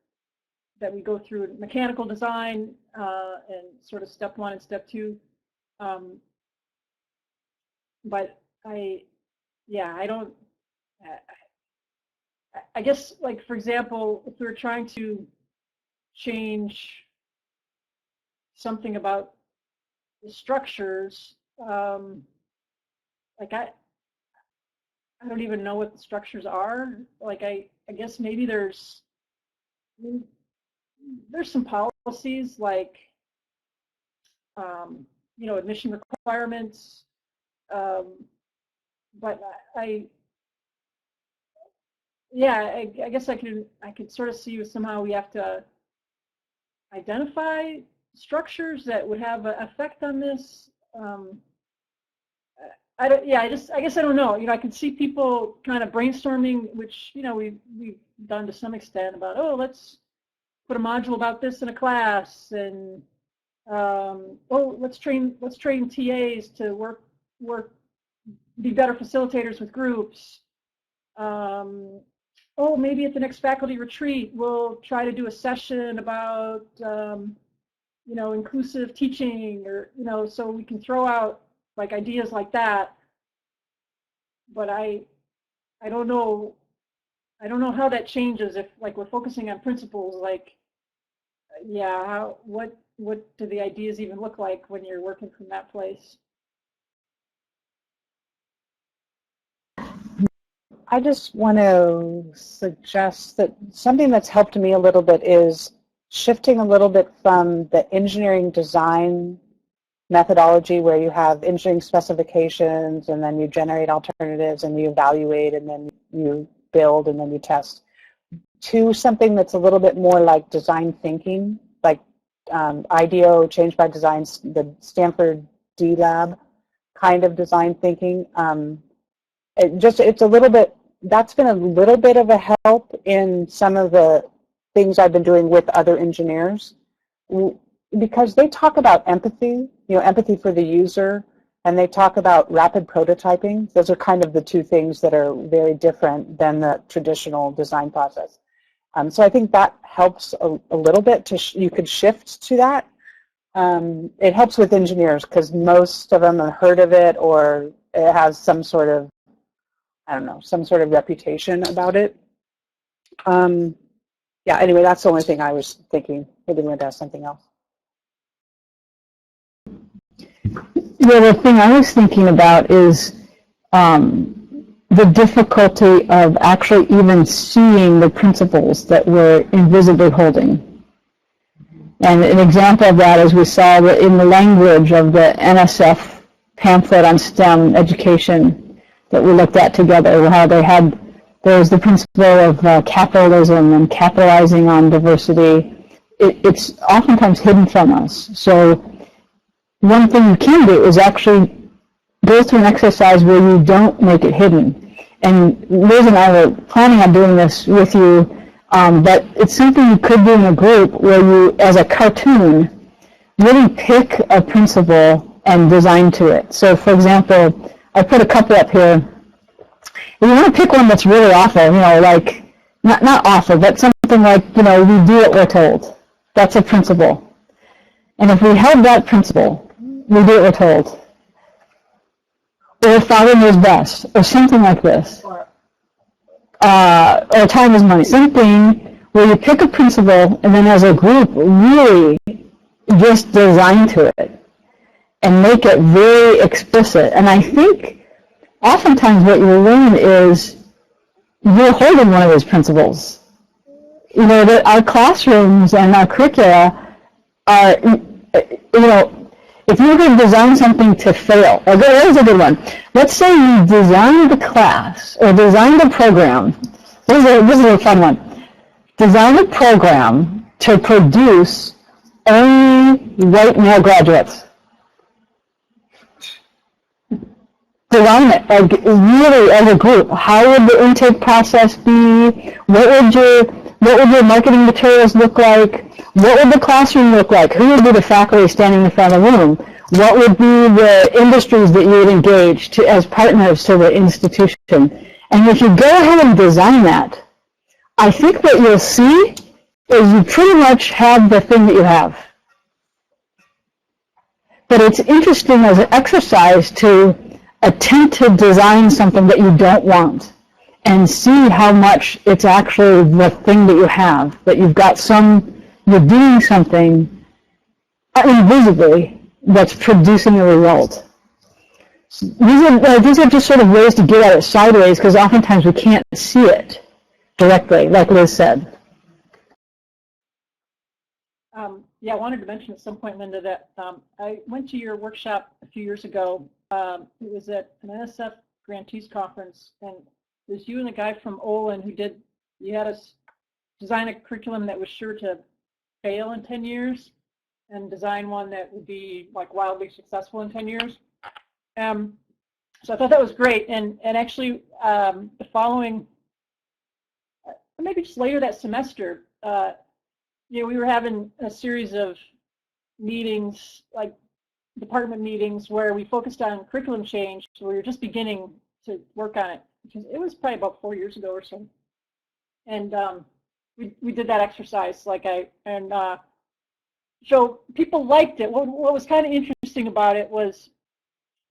that we go through mechanical design and sort of step 1 and step 2. But I don't. I guess, like, for example, if we were trying to change something about the structures, like I don't even know what the structures are. Like I guess maybe there's some policies, like you know, admission requirements, but I guess I could sort of see somehow we have to identify structures that would have an effect on this. I guess I don't know. You know, I can see people kind of brainstorming, which, you know, we've done to some extent, about, oh, let's put a module about this in a class, and oh, let's train TAs to be better facilitators with groups. Oh, maybe at the next faculty retreat, we'll try to do a session about, inclusive teaching, or, so we can throw out like ideas like that. But I don't know how that changes if, like, we're focusing on principles, like, yeah, what do the ideas even look like when you're working from that place? I just want to suggest that something that's helped me a little bit is shifting a little bit from the engineering design methodology where you have engineering specifications and then you generate alternatives and you evaluate and then you build and then you test, to something that's a little bit more like design thinking, like IDEO, Change by Design, the Stanford D Lab kind of design thinking. It's a little bit, that's been a little bit of a help in some of the things I've been doing with other engineers, because they talk about empathy, empathy for the user, and they talk about rapid prototyping. Those are kind of the two things that are very different than the traditional design process. So I think that helps a little bit. You could shift to that. It helps with engineers because most of them have heard of it, or it has some sort of, I don't know, some sort of reputation about it. Yeah, anyway, that's the only thing I was thinking. Maybe Linda has something else. Yeah, the thing I was thinking about is the difficulty of actually even seeing the principles that we're invisibly holding. And an example of that is we saw that in the language of the NSF pamphlet on STEM education that we looked at together, how there was the principle of capitalism and capitalizing on diversity. It's oftentimes hidden from us. So one thing you can do is actually go through an exercise where you don't make it hidden. And Liz and I were planning on doing this with you, but it's something you could do in a group where you, as a cartoon, really pick a principle and design to it. So, for example, I put a couple up here. If you want to pick one that's really awful, like, not awful, but something like, we do what we're told. That's a principle. And if we held that principle, we do what we're told. Or father knows best, or something like this. Or time is money. Something where you pick a principle and then as a group really just design to it and make it very explicit. And I think oftentimes what you learn is you're holding one of those principles. That our classrooms and our curricula are, if you're going to design something to fail, there's a good one. Let's say you designed the class or designed a program. This is a fun one. Design a program to produce only white male graduates. Design it, like really as a group. How would the intake process be? What would your marketing materials look like? What would the classroom look like? Who would be the faculty standing in front of the room? What would be the industries that you would engage as partners to the institution? And if you go ahead and design that, I think what you'll see is you pretty much have the thing that you have. But it's interesting as an exercise to attempt to design something that you don't want and see how much it's actually the thing that you have, that you're doing something invisibly that's producing a result. These are just sort of ways to get at it sideways because oftentimes we can't see it directly, like Liz said. Yeah, I wanted to mention at some point, Linda, that I went to your workshop a few years ago. It was at an NSF Grantees Conference, and it was you and the guy from Olin you had us design a curriculum that was sure to fail in 10 years and design one that would be like wildly successful in 10 years. So I thought that was great. And actually the following, maybe just later that semester, we were having a series of meetings, like department meetings, where we focused on curriculum change, where we were just beginning to work on it, because it was probably about 4 years ago or so. And we did that exercise, so people liked it. What was kind of interesting about it was,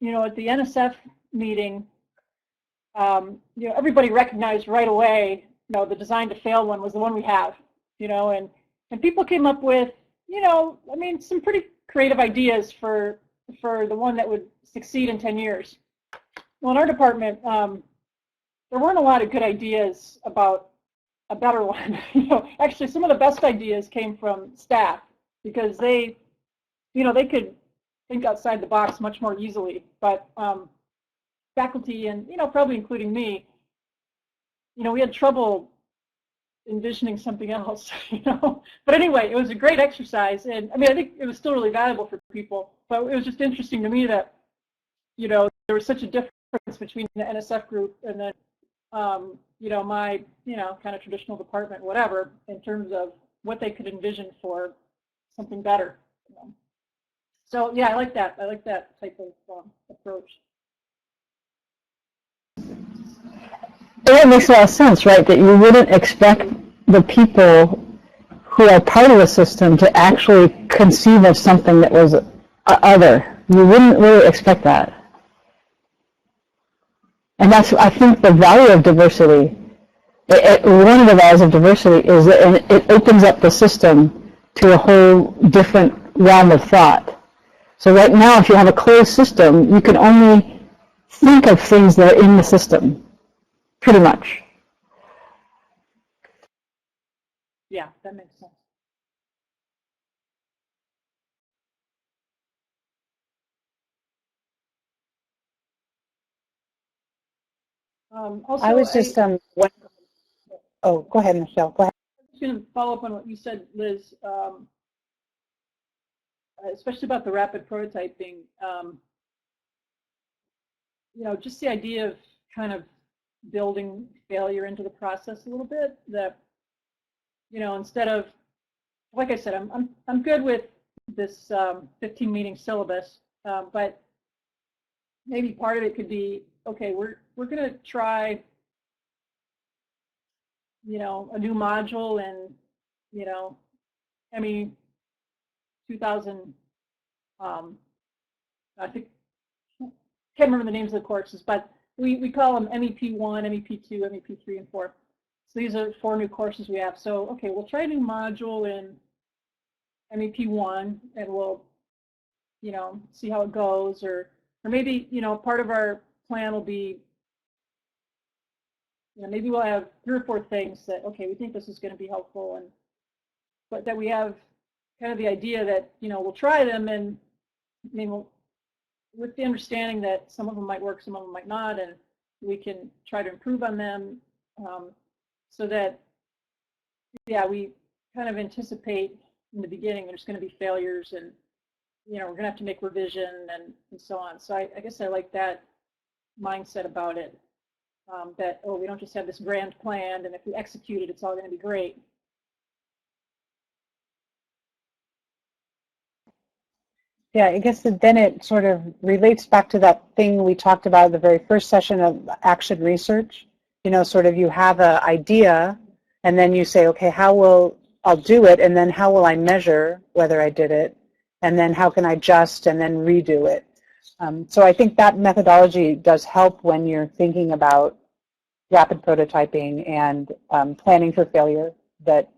at the NSF meeting, everybody recognized right away, the design to fail one was the one we have, and people came up with, some pretty creative ideas for the one that would succeed in 10 years. Well, in our department, there weren't a lot of good ideas about a better one. Actually, some of the best ideas came from staff, because they could think outside the box much more easily. But faculty, and probably including me, we had trouble envisioning something else. But anyway, it was a great exercise, and I think it was still really valuable for people. But it was just interesting to me that there was such a difference between the NSF group and then my kind of traditional department, whatever, in terms of what they could envision for something better. So yeah, I like that. I like that type of approach. It makes a lot of sense, right? That you wouldn't expect the people who are part of the system to actually conceive of something that was other. You wouldn't really expect that. And that's, I think, the value of diversity. One of the values of diversity is that it opens up the system to a whole different realm of thought. So right now, if you have a closed system, you can only think of things that are in the system, pretty much. Yeah, that makes sense. Also, I was just oh, go ahead, Michelle. Go ahead. I'm just going to follow up on what you said, Liz, especially about the rapid prototyping. Just the idea of kind of building failure into the process a little bit. That instead of, like I said, I'm good with this 15 meeting syllabus, but maybe part of it could be, okay, we're going to try, a new module in, ME 2000. I think, can't remember the names of the courses, but we call them MEP1, MEP2, MEP3, and 4. So these are 4 new courses we have. So okay, we'll try a new module in MEP1, and we'll, see how it goes, or maybe, part of our plan will be, maybe we'll have 3 or 4 things that, okay, we think this is going to be helpful, but that we have kind of the idea that, we'll try them, and with the understanding that some of them might work, some of them might not, and we can try to improve on them, so that, yeah, we kind of anticipate in the beginning there's going to be failures, and we're going to have to make revision and so on. So I guess I like that mindset about it, that, oh, we don't just have this grand plan, and if we execute it, it's all going to be great. Yeah, I guess then it sort of relates back to that thing we talked about at the very first session of action research. Sort of you have an idea, and then you say, okay, I'll do it, and then how will I measure whether I did it, and then how can I adjust and then redo it. So I think that methodology does help when you're thinking about rapid prototyping and planning for failure, that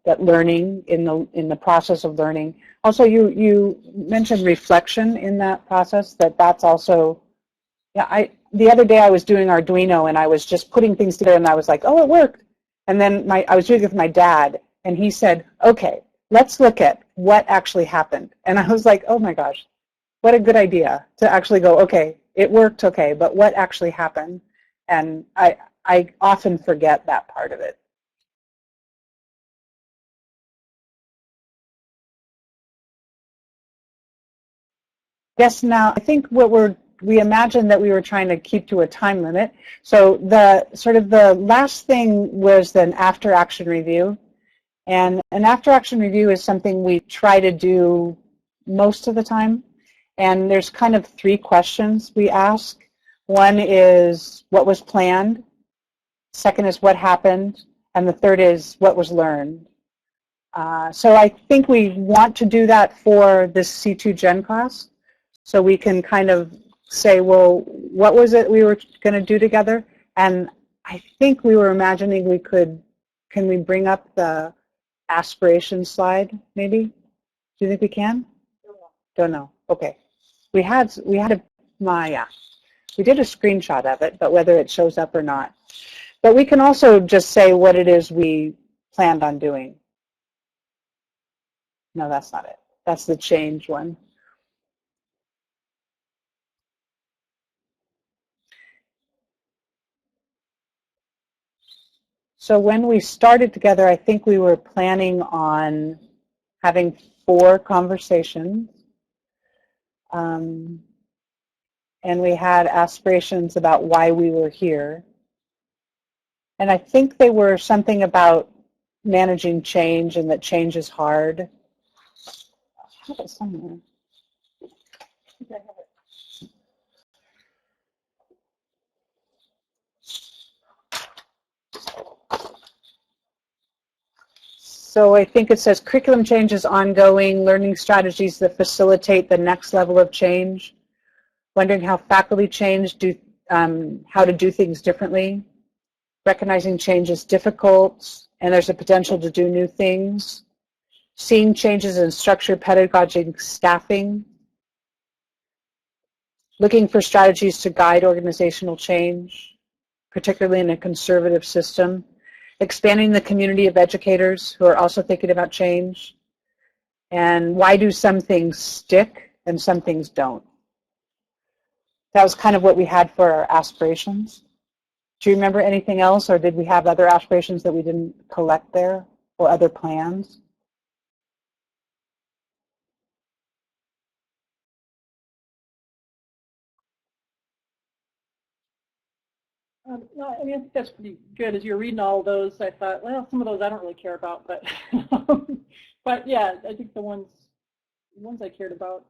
that learning in the process of learning. Also, you mentioned reflection in that process, that's also, yeah, the other day I was doing Arduino, and I was just putting things together, and I was like, oh, it worked. And then I was doing it with my dad, and he said, okay, let's look at what actually happened. And I was like, oh my gosh, what a good idea to actually go, okay, it worked, okay, but what actually happened? And I often forget that part of it. Yes, now I think we imagined that we were trying to keep to a time limit. So the last thing was then after action review. And an after-action review is something we try to do most of the time. And there's kind of 3 questions we ask. One is what was planned, second is what happened, and the third is what was learned. So I think we want to do that for this C2 Gen class, so we can kind of say, well, what was it we were going to do together? And I think we were imagining we could, can we bring up the aspiration slide, maybe? Do you think we can? Don't know. Okay. We did a screenshot of it, but whether it shows up or not. But we can also just say what it is we planned on doing. No, that's not it. That's the change one. So when we started together, I think we were planning on having 4 conversations. And we had aspirations about why we were here. And I think they were something about managing change and that change is hard. I have it somewhere. So I think it says curriculum change is ongoing, learning strategies that facilitate the next level of change, wondering how faculty change, how to do things differently, recognizing change is difficult and there's a potential to do new things, seeing changes in structure, pedagogic, staffing, looking for strategies to guide organizational change, particularly in a conservative system, expanding the community of educators who are also thinking about change, and why do some things stick and some things don't. That was kind of what we had for our aspirations. Do you remember anything else, or did we have other aspirations that we didn't collect there, or other plans? No, I mean, I think that's pretty good. As you're reading all those, I thought, well, some of those I don't really care about, but but yeah, I think the ones I cared about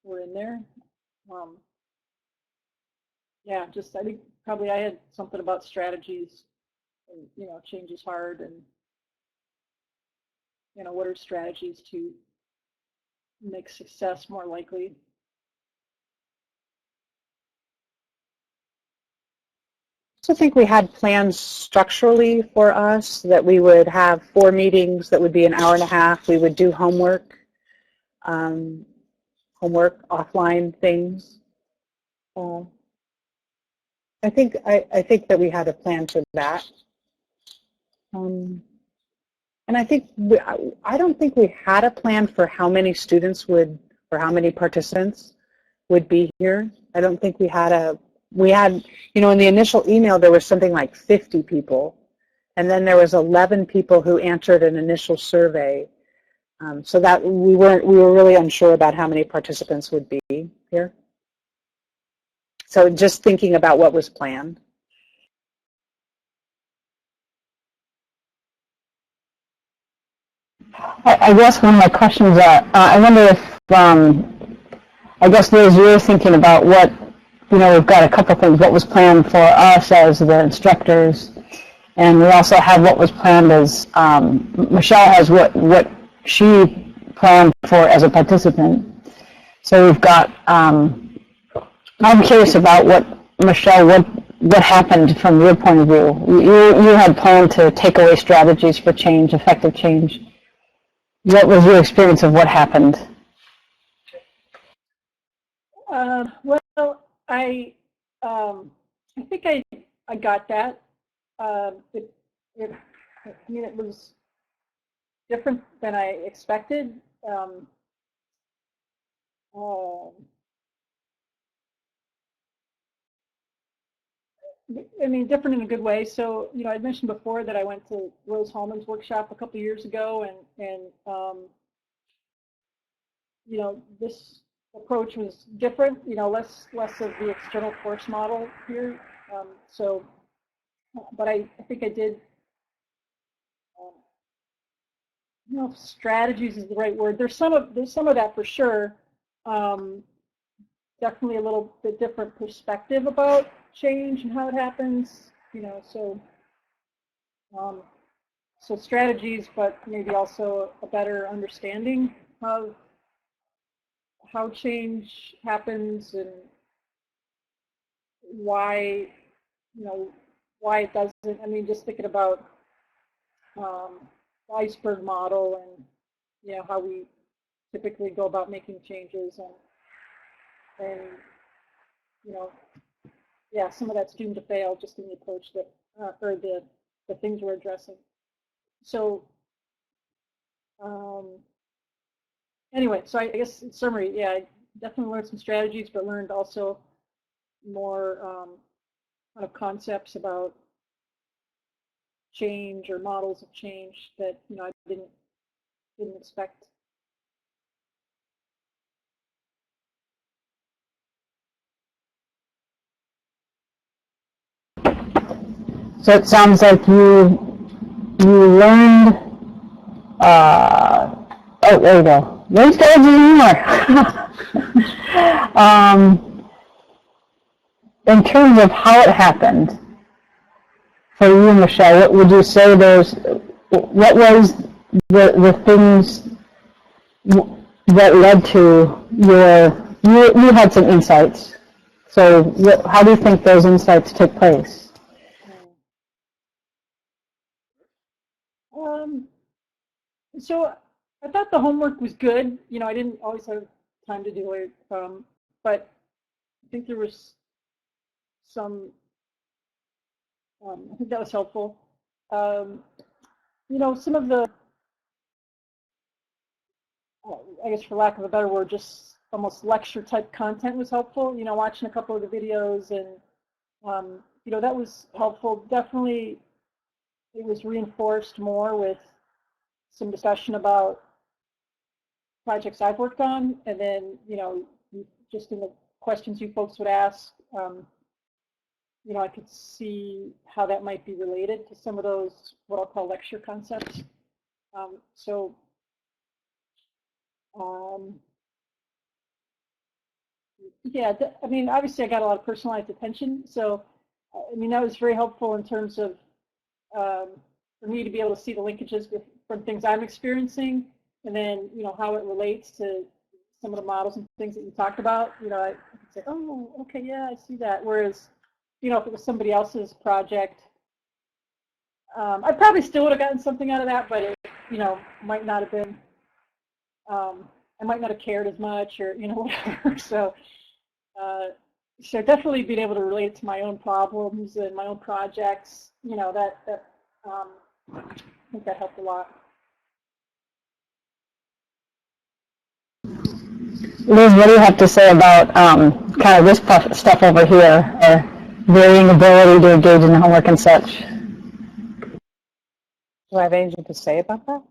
were in there. Yeah, just I think probably I had something about strategies, and change is hard, and what are strategies to make success more likely. I think we had plans structurally for us that we would have 4 meetings that would be an hour and a half. We would do homework offline things. I think that we had a plan for that. And I think I don't think we had a plan for how many students would, or how many participants would be here. I don't think we had in the initial email there was something like 50 people, and then there was 11 people who answered an initial survey. So that we were really unsure about how many participants would be here. So just thinking about what was planned. I guess one of my questions are, I wonder if, I guess Liz, you were thinking about what, we've got a couple things, what was planned for us as the instructors, and we also have what was planned as, Michelle has what she planned for as a participant. So we've got, I'm curious about what, Michelle, what happened from your point of view? You had planned to take away strategies for change, effective change. What was your experience of what happened? Well, I think I got that. It was different than I expected. Different in a good way. So, I mentioned before that I went to Rose Hallman's workshop a couple of years ago, and this approach was different. Less of the external course model here. But I think I did don't know if strategies is the right word. There's some of that for sure. Definitely a little bit different perspective about change and how it happens. So strategies, but maybe also a better understanding of how change happens and why, why it doesn't. I mean, just thinking about the iceberg model and, how we typically go about making changes and yeah, some of that's doomed to fail just in the approach that, or the things we're addressing. So anyway, so I guess in summary, yeah, I definitely learned some strategies, but learned also more kind of concepts about change or models of change that I didn't expect. So it sounds like you learned. Oh, there you go. No strategies anymore. In terms of how it happened for you, Michelle, what would you say what was the things that led to you had some insights. So how do you think those insights took place? So I thought the homework was good. I didn't always have time to do it, but I think there was some, I think that was helpful. Some of the, I guess for lack of a better word, just almost lecture type content was helpful. Watching a couple of the videos and, that was helpful. Definitely it was reinforced more with some discussion about projects I've worked on, and then, just in the questions you folks would ask, I could see how that might be related to some of those, what I'll call lecture concepts. Yeah, I mean, obviously I got a lot of personalized attention, so, I mean, that was very helpful in terms of, for me to be able to see the linkages from things I'm experiencing, and then, how it relates to some of the models and things that you talked about. I could say, oh, okay, yeah, I see that. Whereas, if it was somebody else's project, I probably still would have gotten something out of that, but it, might not have been, I might not have cared as much, or, whatever. So definitely being able to relate it to my own problems and my own projects, I think that helped a lot. Liz, what do you have to say about kind of this stuff over here, or varying ability to engage in homework and such? Do I have anything to say about that?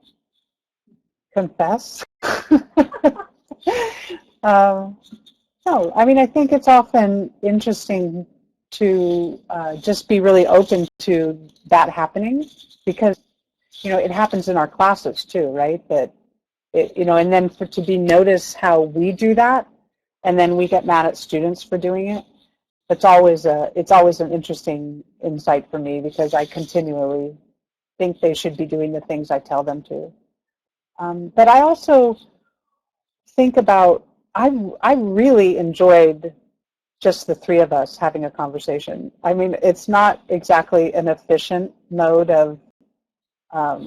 Confess? No, I mean, I think it's often interesting to just be really open to that happening, because, it happens in our classes too, right? That, and then to notice how we do that, and then we get mad at students for doing it. It's always an interesting insight for me, because I continually think they should be doing the things I tell them to. But I also think about, I really enjoyed just the three of us having a conversation. I mean, it's not exactly an efficient mode of, I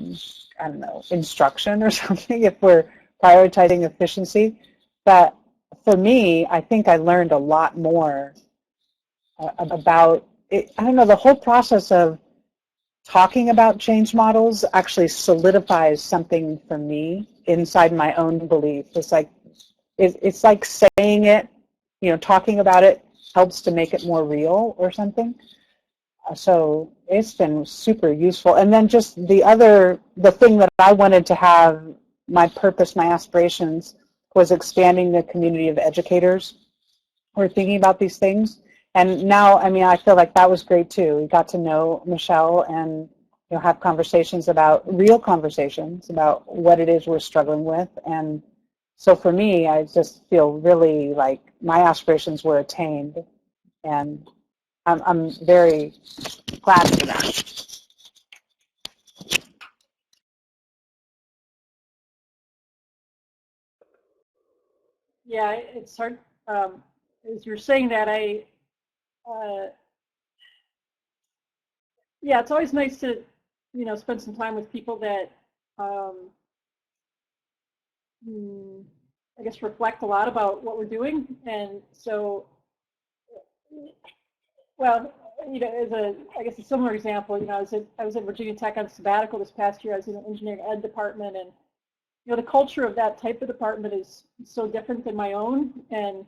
don't know, instruction or something if we're prioritizing efficiency. But for me, I think I learned a lot more about it. I don't know, the whole process of talking about change models actually solidifies something for me inside my own belief. It's like saying it, talking about it helps to make it more real or something. So it's been super useful. And then just the thing that I wanted to have, my purpose, my aspirations, was expanding the community of educators who are thinking about these things. And now, I mean, I feel like that was great too. We got to know Michelle and have conversations about real conversations about what it is we're struggling with. And so for me, I just feel really like my aspirations were attained, and I'm very glad for that. Yeah, it's hard. As you're saying that, yeah, it's always nice to, spend some time with people that, I guess, reflect a lot about what we're doing. And so, well, I guess a similar example, I was at Virginia Tech on sabbatical this past year. I was in the engineering ed department, and the culture of that type of department is so different than my own. And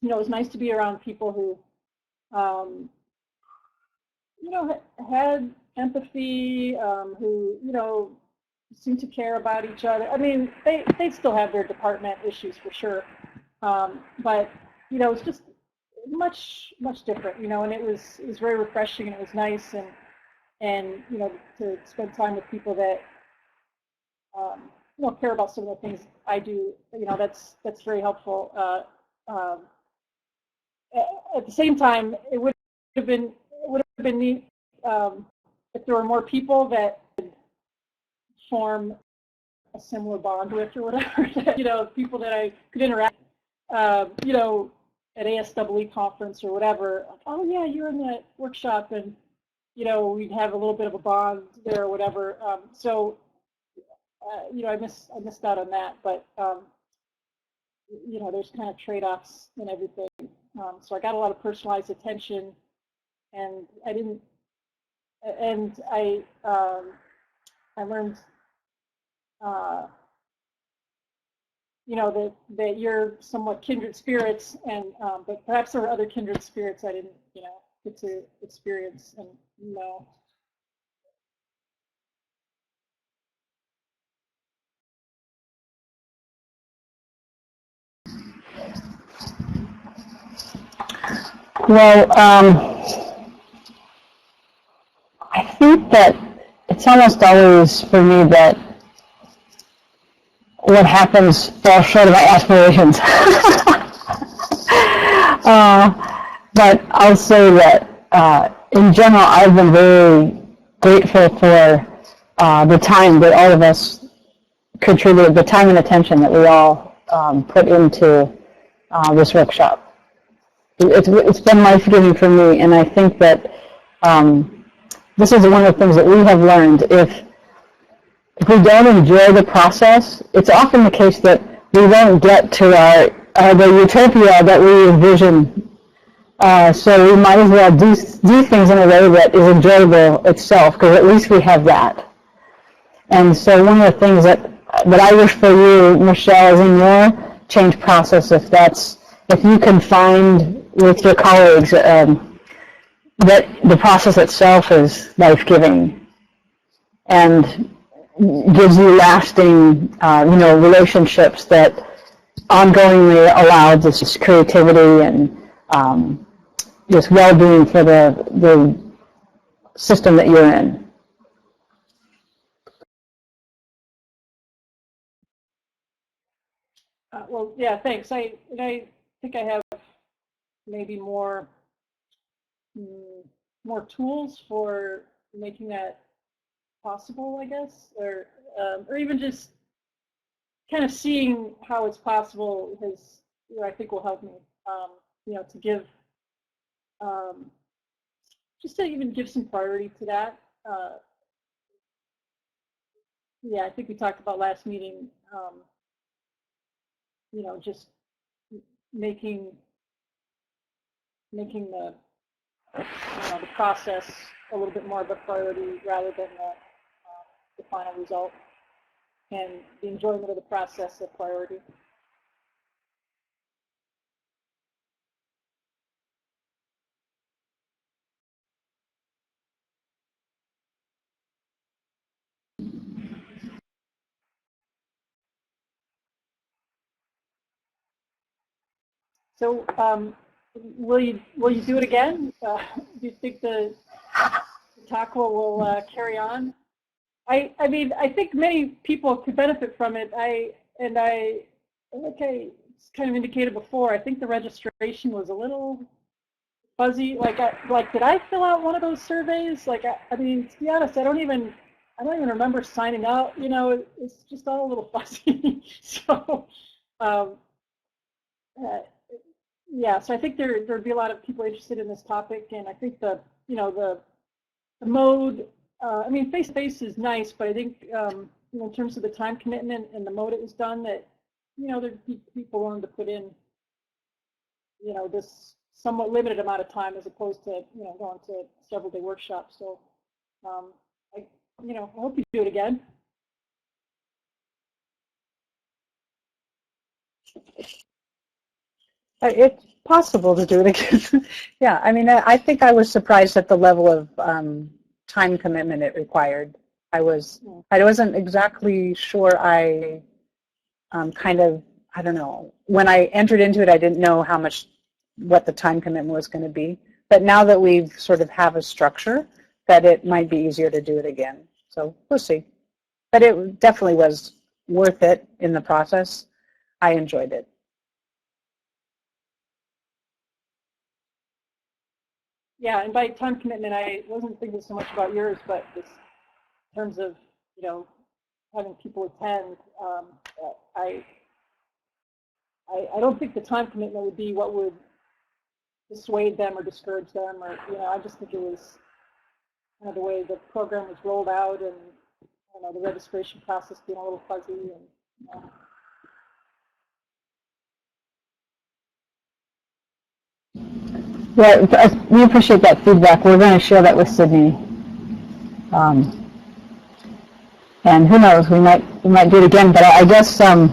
it was nice to be around people who, had empathy, who, seemed to care about each other. I mean, they still have their department issues for sure, but it's just much different, and it was very refreshing, and it was nice, and to spend time with people that care about some of the things I do. That's very helpful. At the same time, it would have been neat if there were more people that could form a similar bond with or whatever. People that I could interact, at ASWE conference or whatever. Oh yeah, you're in that workshop, and we'd have a little bit of a bond there or whatever. So I missed out on that, but there's kind of trade-offs and everything. So I got a lot of personalized attention, and I didn't. And I learned, that you're somewhat kindred spirits, and but perhaps there were other kindred spirits I didn't, get to experience and know. Well, I think that it's almost always for me that what happens falls short of my aspirations. But I'll say that in general, I've been very grateful for the time that all of us contributed, the time and attention that we all put into this workshop. It's been life-giving for me, and I think that this is one of the things that we have learned. If we don't enjoy the process, it's often the case that we won't get to the utopia that we envision. So we might as well do things in a way that is enjoyable itself, because at least we have that. And so one of the things that I wish for you, Michelle, is in your change process, if you can find with your colleagues that the process itself is life-giving and gives you lasting, relationships that ongoingly allow this creativity and this well-being for the system that you're in. Well, yeah, thanks. I think I have maybe more tools for making that possible, I guess, or even just kind of seeing how it's possible has, I think will help me, to give, just to even give some priority to that. Yeah, I think we talked about last meeting, just making the the process a little bit more of a priority rather than the final result, and the enjoyment of the process a priority. So will you do it again? Do you think the talk will carry on? I mean, I think many people could benefit from it. Like I kind of indicated before, I think the registration was a little fuzzy. Like, did I fill out one of those surveys? Like, I mean, to be honest, I don't even remember signing up. You know, it's just all a little fuzzy. So, uh, yeah. So I think there'd be a lot of people interested in this topic, and I think the mode. I mean, face-to-face is nice, but I think in terms of the time commitment and the mode it was done, that there'd be people willing to put in this somewhat limited amount of time as opposed to going to several-day workshops. So I hope you do it again. It's possible to do it again. Yeah, I mean, I think I was surprised at the level of time commitment it required. I wasn't exactly sure. I don't know. When I entered into it, I didn't know what the time commitment was going to be. But now that we've sort of have a structure, that it might be easier to do it again. So we'll see. But it definitely was worth it in the process. I enjoyed it. Yeah, and by time commitment, I wasn't thinking so much about yours, but just in terms of having people attend. I don't think the time commitment would be what would dissuade them or discourage them, or I just think it was kind of the way the program was rolled out, and the registration process being a little fuzzy, and Yeah, we appreciate that feedback. We're going to share that with Sydney. And who knows, we might do it again. But I guess I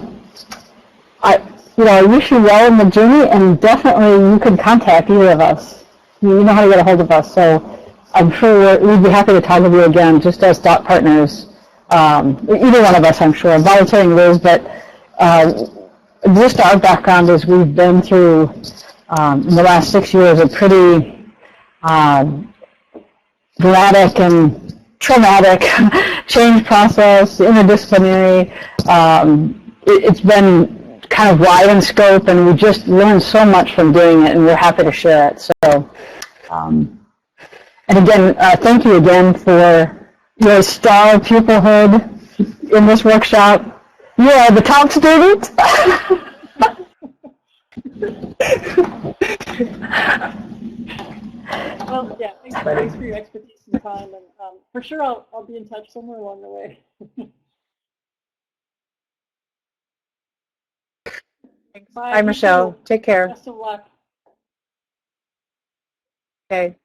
wish you well in the journey, and definitely you could contact either of us. You know how to get a hold of us. So I'm sure we'd be happy to talk with you again, just as thought partners. Either one of us, I'm sure. Volunteering Liz, but just our background is we've been through in the last 6 years a pretty dramatic and traumatic change process, interdisciplinary. It's been kind of wide in scope, and we just learned so much from doing it, and we're happy to share it. So, and again, thank you again for your star pupilhood in this workshop. You are the top student. Well, yeah, thanks for your expertise and time, and for sure I'll be in touch somewhere along the way. Bye, Michelle. Take care. Best of luck. Okay.